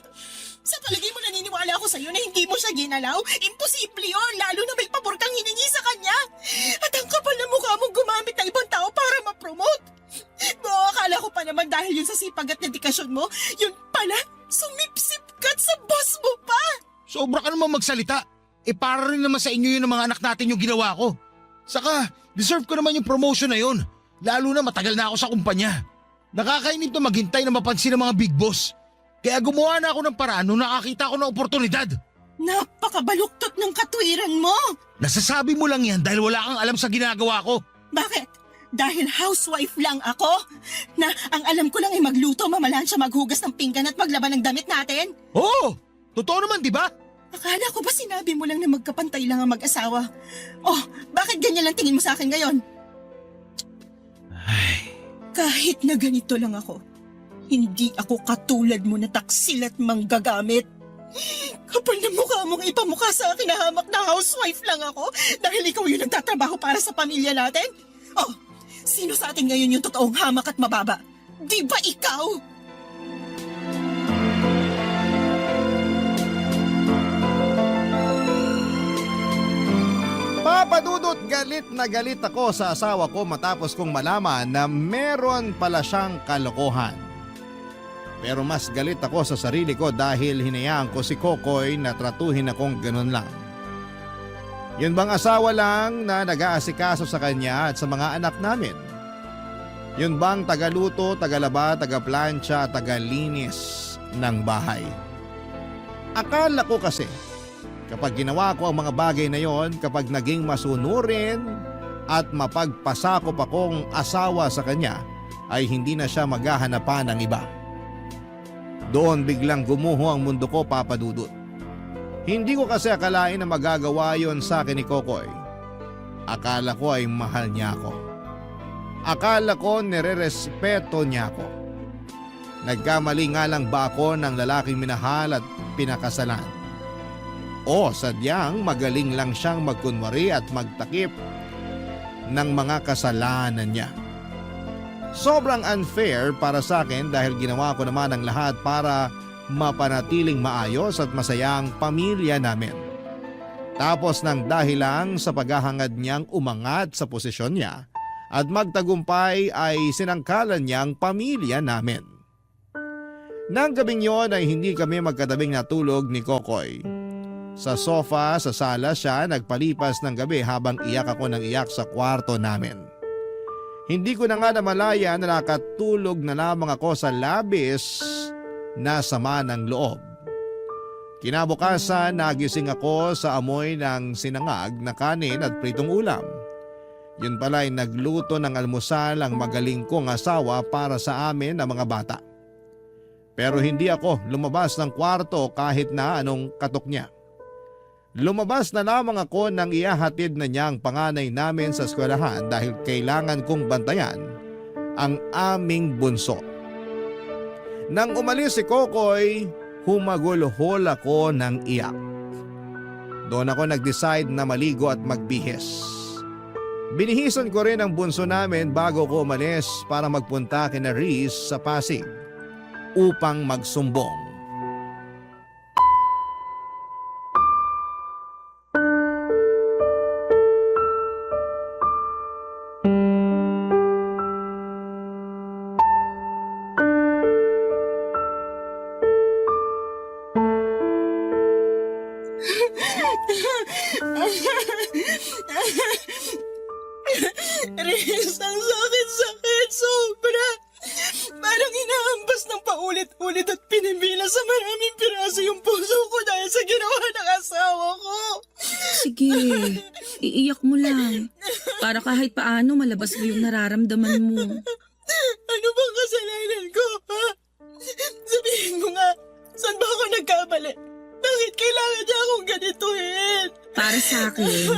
Sa palagay mo naniniwala ako sa'yo na hindi mo siya ginalaw? Imposible yun, lalo na may pabor kang hiningi sa kanya. At ang kapal na mukha mong gumamit ng ibang tao para ma-promote. Oo, akala ko pa naman dahil yun sa sipag at dedikasyon mo, yun pala, sumipsip ka't sa boss mo pa. Sobra ka naman magsalita. Para rin naman sa inyo yun ng mga anak natin yung ginawa ko. Saka, deserve ko naman yung promotion na yun. Lalo na matagal na ako sa kumpanya. Nakakainip na maghintay na mapansin ng mga big boss. Kaya gumawa na ako ng paraan nung nakakita ako ng oportunidad. Napakabaluktot ng katwiran mo. Nasasabi mo lang yan dahil wala kang alam sa ginagawa ko. Bakit? Dahil housewife lang ako? Na ang alam ko lang ay magluto, mamalansya, maghugas ng pinggan at maglaban ng damit natin? Oo! Totoo naman, di ba? Akala ko ba sinabi mo lang na magkapantay lang ang mag-asawa? Oh, bakit ganyan lang tingin mo sa akin ngayon? Kahit na ganito lang ako, hindi ako katulad mo na taksil at manggagamit. Kapal na mukha mong ipamukha sa akin na hamak na housewife lang ako dahil ikaw yung nagtatrabaho para sa pamilya natin? Oh, sino sa atin ngayon yung totoong hamak at mababa? Di ba ikaw? Papa Dudut, galit na galit ako sa asawa ko matapos kong malaman na meron pala siyang kalokohan. Pero mas galit ako sa sarili ko dahil hinayaan ko si Kokoy na tratuhin akong ganun lang. Yun bang asawa lang na nag-aasikaso sa kanya at sa mga anak namin? Yun bang tagaluto, tagalaba, tagaplancha, tagalinis ng bahay? Akala ko kasi kapag ginawa ko ang mga bagay na yon, kapag naging masunurin at mapagpasakop akong asawa sa kanya, ay hindi na siya maghahanapan ng iba. Doon biglang gumuho ang mundo ko, Papa Dudut. Hindi ko kasi akalain na magagawa yon sa akin ni Kokoy. Akala ko ay mahal niya ako. Akala ko nire-respeto niya ako. Nagkamali nga lang ba ako ng lalaking minahal at pinakasalan? o sadyang magaling lang siyang magkunwari at magtakip ng mga kasalanan niya. Sobrang unfair para sa akin dahil ginawa ko naman ang lahat para mapanatiling maayos at masaya ang pamilya namin. Tapos ng dahil lang sa paghahangad niyang umangat sa posisyon niya at magtagumpay ay sinangkalan niyang pamilya namin. Nang gabing yon ay hindi kami magkatabing natulog ni Kokoy. Sa sofa sa sala siya nagpalipas ng gabi habang iyak ako ng iyak sa kwarto namin. Hindi ko na nga namalaya na nakatulog na lamang ako sa labis na sama ng loob. Kinabukasan nagising ako sa amoy ng sinangag na kanin at pritong ulam. Yun pala'y nagluto ng almusal ang magaling kong asawa para sa amin na mga bata. Pero hindi ako lumabas ng kwarto kahit na anong katok niya. Lumabas na lamang ako nang ihahatid na niya ang panganay namin sa eskwelahan dahil kailangan kong bantayan ang aming bunso. Nang umalis si Kokoy, humagulhol ako ng iyak. Doon ako nag-decide na maligo at magbihis. Binihisan ko rin ang bunso namin bago ko umalis para magpunta kina Riz sa Pasig upang magsumbong. Riz, ang sakit-sakit, sobra. Parang inahampas ng paulit-ulit at pinimila sa maraming piraso yung puso ko dahil sa ginawa ng asawa ko. Sige, iiyak mo lang. Para kahit paano malabas mo yung nararamdaman mo. Ano bang kasalanan ko, ha? Sabihin mo nga, saan ba ako nagkamali? Bakit kailangan niya akong ganituhin? Para sa akin,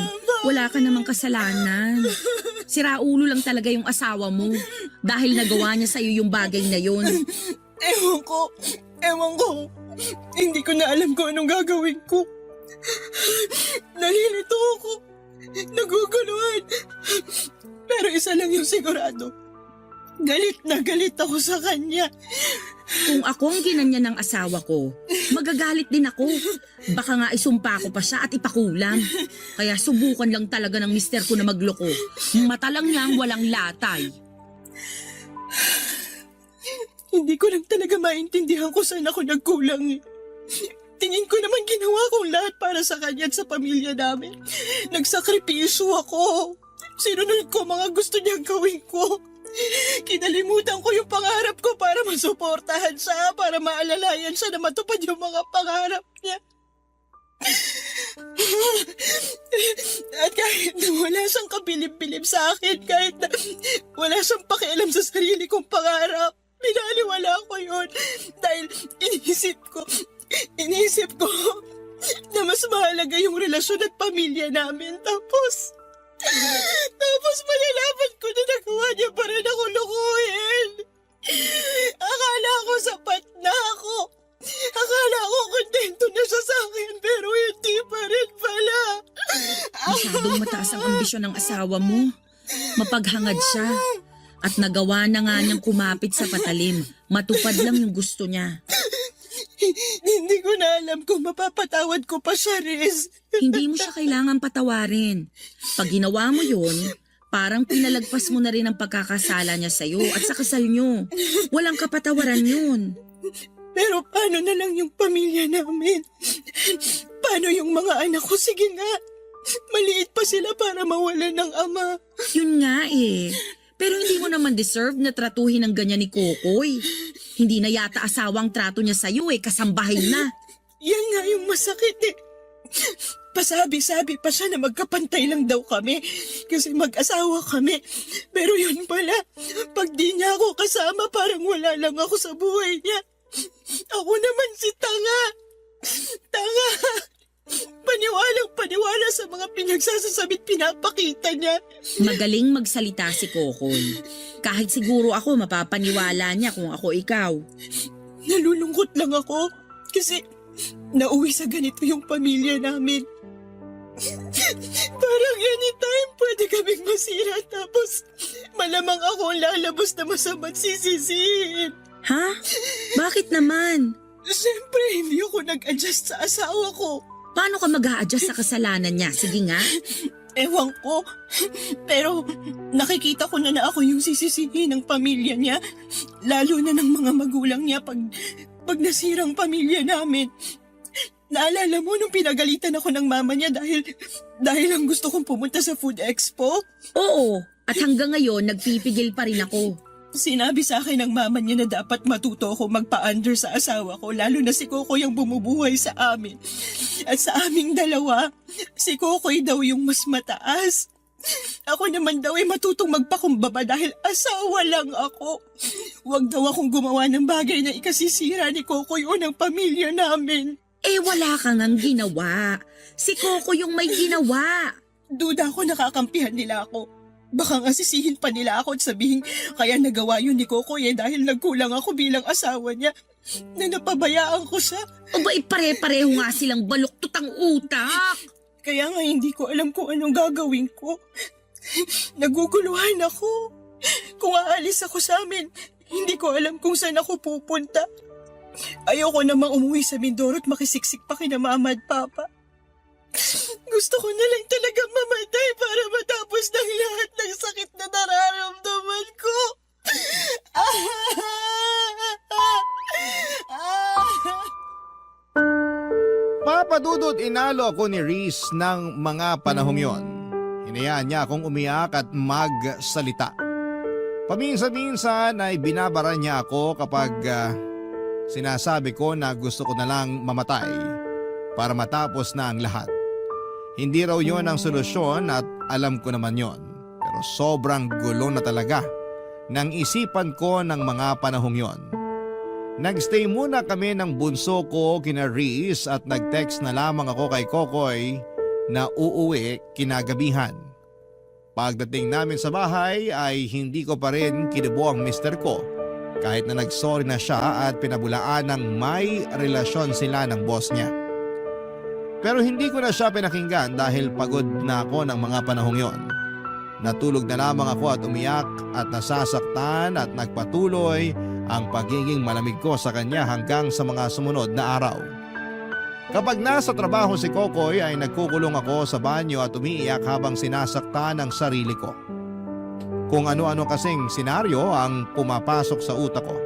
wala ka namang kasalanan. Siraulo lang talaga yung asawa mo dahil nagawa niya sa'yo yung bagay na yun. Ewan ko. Hindi ko na alam kung anong gagawin ko. Nalilito ako. Naguguluhan. Pero isa lang yung sigurado. Galit na galit ako sa kanya. Kung ako ang ginanyan ng asawa ko, magagalit din ako. Baka nga isumpa ko pa siya at ipakulam. Kaya subukan lang talaga ng mister ko na magloko. Mata lang niya ang walang latay. Hindi ko lang talaga maintindihan kung saan ako nagkulang eh. Tingin ko naman ginawa kong lahat para sa kanya at sa pamilya namin. Nagsakripisyo ako. Sinunod ko mga gusto niyang gawin ko. Kinalimutan ko yung pangarap ko para masuportahan siya, para maalalayan siya na matupad yung mga pangarap niya. At kahit na wala siyang kabilib-bilib sa akin, kahit na wala siyang pakialam sa sarili kong pangarap, pinaliwala ko yun dahil iniisip ko na mas mahalaga yung relasyon at pamilya namin. Tapos malalaman ko na nagawa niya pa rin ako lukuhin. Akala ko sapat na ako. Akala ko kontento na siya sa akin pero hindi pa rin pala. Masyadong mataas ang ambisyon ng asawa mo. Mapaghangad siya. At nagawa na nga niyang kumapit sa patalim. Matupad lang yung gusto niya. Hindi ko na alam kung mapapatawad ko pa siya, Riz. Hindi mo siya kailangan patawarin. Pag ginawa mo yun, parang pinalagpas mo na rin ang pagkakasala niya sa'yo at sa kasal niyo. Walang kapatawaran yun. Pero paano na lang yung pamilya namin? Paano yung mga anak ko? Sige nga. Maliit pa sila para mawalan ng ama. Yun nga eh. Pero hindi mo naman deserve na tratuhin ng ganyan ni Kokoy. Hindi na yata asawang trato niya sa'yo eh, kasambahay na. Yan nga yung masakit eh. Pasabi-sabi pa siya na magkapantay lang daw kami kasi mag-asawa kami. Pero yun pala, pag di niya ako kasama parang wala lang ako sa buhay niya. Ako naman si Tanga. Tanga. Paniwalang-paniwala sa mga pinagsasasabit pinapakita niya. Magaling magsalita si Kokoy. Kahit siguro ako mapapaniwala niya kung ako ikaw. Nalulungkot lang ako kasi nauwi sa ganito yung pamilya namin. Parang anytime pwede kaming masira tapos malamang ako ang lalabas na masama't sisisihin. Ha? Bakit naman? Siyempre, hindi ako nag-adjust sa asawa ko. Paano ka mag-a-adjust sa kasalanan niya? Sige nga. Ewan ko. Pero nakikita ko na ako yung sisisihin ng pamilya niya. Lalo na ng mga magulang niya pag nasirang pamilya namin. Naalala mo nung pinagalitan ako ng mama niya dahil lang gusto kong pumunta sa Food Expo? Oo, at hanggang ngayon nagpipigil pa rin ako. Sinabi sa akin ng mama niya na dapat matuto ako magpa-under sa asawa ko, lalo na si Kokoy ang bumubuhay sa amin. At sa aming dalawa, si Kokoy daw yung mas mataas. Ako naman daw ay matutong magpakumbaba dahil asawa lang ako. Huwag daw akong gumawa ng bagay na ikasisira ni Kokoy o ng pamilya namin. Eh wala kang ang ginawa. Si Coco yung may ginawa. Duda ako nakakampihan nila ako. Baka nga sisihin pa nila ako at sabihin kaya nagawa yun ni Kokoy dahil nagkulang ako bilang asawa niya na napabayaan ko siya. O ba pare-pareho nga silang baluktot ang utak? Kaya nga hindi ko alam kung anong gagawin ko. Naguguluhan ako. Kung aalis ako sa amin, hindi ko alam kung saan ako pupunta. Ayoko namang umuwi sa Mindoro at makisiksik pa kina mama at papa. Gusto ko na lang talaga mamatay para matapos ng lahat ng sakit na nararamdaman ko. Papa Dudut, inalo ako ni Reese ng mga panahong yon. Hinayaan niya akong umiyak at magsalita. Paminsan-minsan ay binabara niya ako kapag sinasabi ko na gusto ko na lang mamatay para matapos na ang lahat. Hindi raw yon ang solusyon at alam ko naman yon. Pero sobrang gulo na talaga ng isipan ko ng mga panahong yon. Nagstay muna kami ng bunso ko kina Reese at nag-text na lamang ako kay Kokoy na uuwi kinagabihan. Pagdating namin sa bahay ay hindi ko pa rin kinubo ang mister ko kahit na nagsorry na siya at pinabulaan ng may relasyon sila ng boss niya. Pero hindi ko na siya pinakinggan dahil pagod na ako ng mga panahong yon. Natulog na lamang ako at umiyak at nasasaktan at nagpatuloy ang pagiging malamig ko sa kanya hanggang sa mga sumunod na araw. Kapag nasa trabaho si Kokoy ay nagkukulong ako sa banyo at umiiyak habang sinasaktan ang sarili ko. Kung ano-ano kasing senaryo ang pumapasok sa utak ko.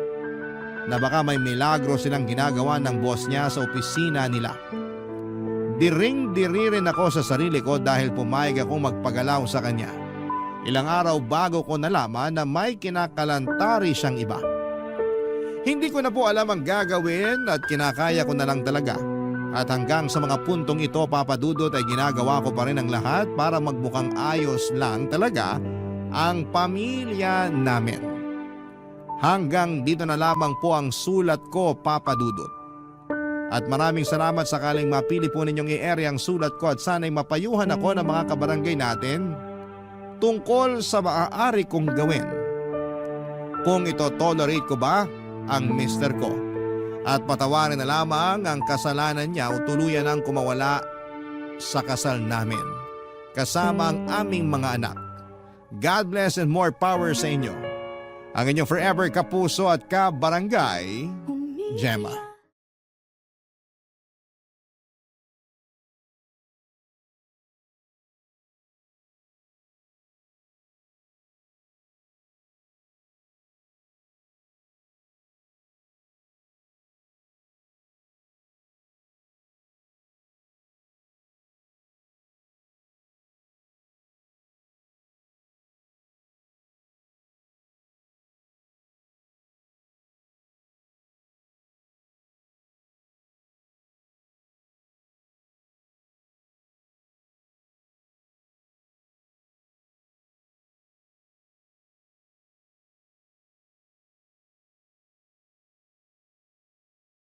Na baka may milagro silang ginagawa ng boss niya sa opisina nila. Diring-diri rin ako sa sarili ko dahil pumayag akong magpagalaw sa kanya. Ilang araw bago ko nalaman na may kinakalantari siyang iba. Hindi ko na po alam ang gagawin at kinakaya ko na lang talaga. At hanggang sa mga puntong ito, Papa Dudut, ay ginagawa ko pa rin ang lahat para magmukhang ayos lang talaga ang pamilya namin. Hanggang dito na lamang po ang sulat ko, Papa Dudut. At maraming salamat sakaling mapili po ninyong i-ere ang sulat ko at sana'y mapayuhan ako ng mga kabarangay natin tungkol sa maaari kong gawin. Kung ito tolerate ko ba ang mister ko at patawarin na lamang ang kasalanan niya o tuluyan ang kumawala sa kasal namin kasama ang aming mga anak. God bless and more power sa inyo. Ang inyong forever kapuso at kabarangay, Gemma.